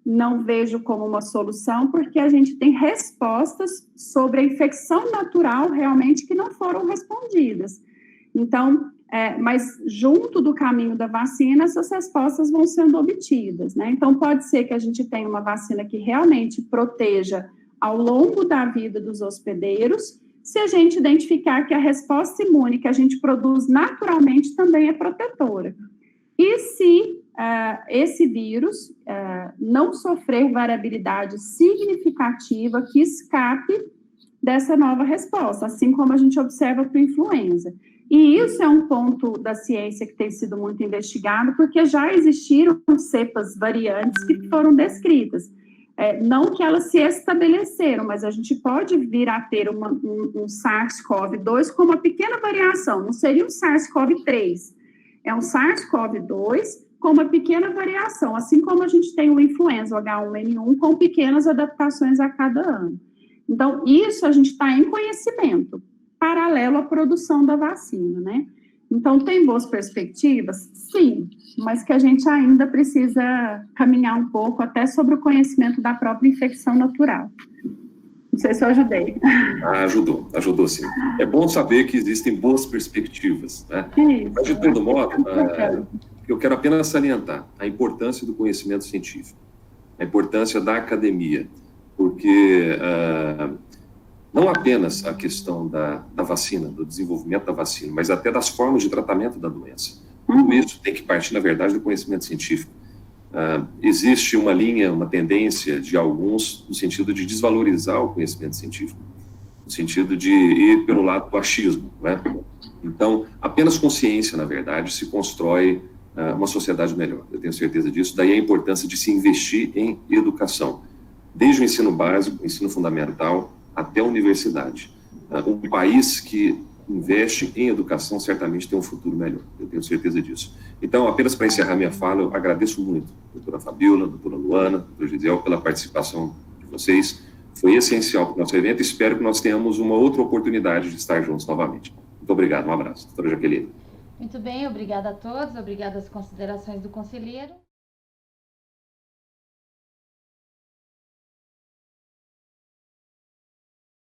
não vejo como uma solução, porque a gente tem respostas sobre a infecção natural realmente que não foram respondidas. Então, mas junto do caminho da vacina, essas respostas vão sendo obtidas, né? Então, pode ser que a gente tenha uma vacina que realmente proteja ao longo da vida dos hospedeiros, se a gente identificar que a resposta imune que a gente produz naturalmente também é protetora. E se esse vírus não sofrer variabilidade significativa que escape dessa nova resposta, assim como a gente observa para a influenza. E isso é um ponto da ciência que tem sido muito investigado, porque já existiram cepas variantes que foram descritas. Não que elas se estabeleceram, mas a gente pode vir a ter um SARS-CoV-2 com uma pequena variação, não seria um SARS-CoV-3, é um SARS-CoV-2 com uma pequena variação, assim como a gente tem o influenza, o H1N1, com pequenas adaptações a cada ano. Então, isso a gente está em conhecimento, paralelo à produção da vacina, né? Então, tem boas perspectivas? Sim, mas que a gente ainda precisa caminhar um pouco até sobre o conhecimento da própria infecção natural. Não sei se eu ajudei. Ajudou sim. É bom saber que existem boas perspectivas, né? Isso, mas, de todo modo, eu quero apenas salientar a importância do conhecimento científico, a importância da academia, porque não apenas a questão da vacina, do desenvolvimento da vacina, mas até das formas de tratamento da doença. Tudo isso tem que partir, na verdade, do conhecimento científico. Existe uma linha, uma tendência de alguns no sentido de desvalorizar o conhecimento científico, no sentido de ir pelo lado do achismo, né? Então, apenas com ciência, na verdade, se constrói uma sociedade melhor. Eu tenho certeza disso. Daí a importância de se investir em educação, desde o ensino básico, ensino fundamental, até a universidade. Um país que investe em educação certamente tem um futuro melhor. Eu tenho certeza disso. Então, apenas para encerrar minha fala, eu agradeço muito a doutora Fabíola, a doutora Luana, a doutora Gisele, pela participação de vocês. Foi essencial para o nosso evento. Espero que nós tenhamos uma outra oportunidade de estar juntos novamente. Muito obrigado. Um abraço. Doutora Jaqueline. Muito bem, obrigada a todos, obrigada às considerações do conselheiro.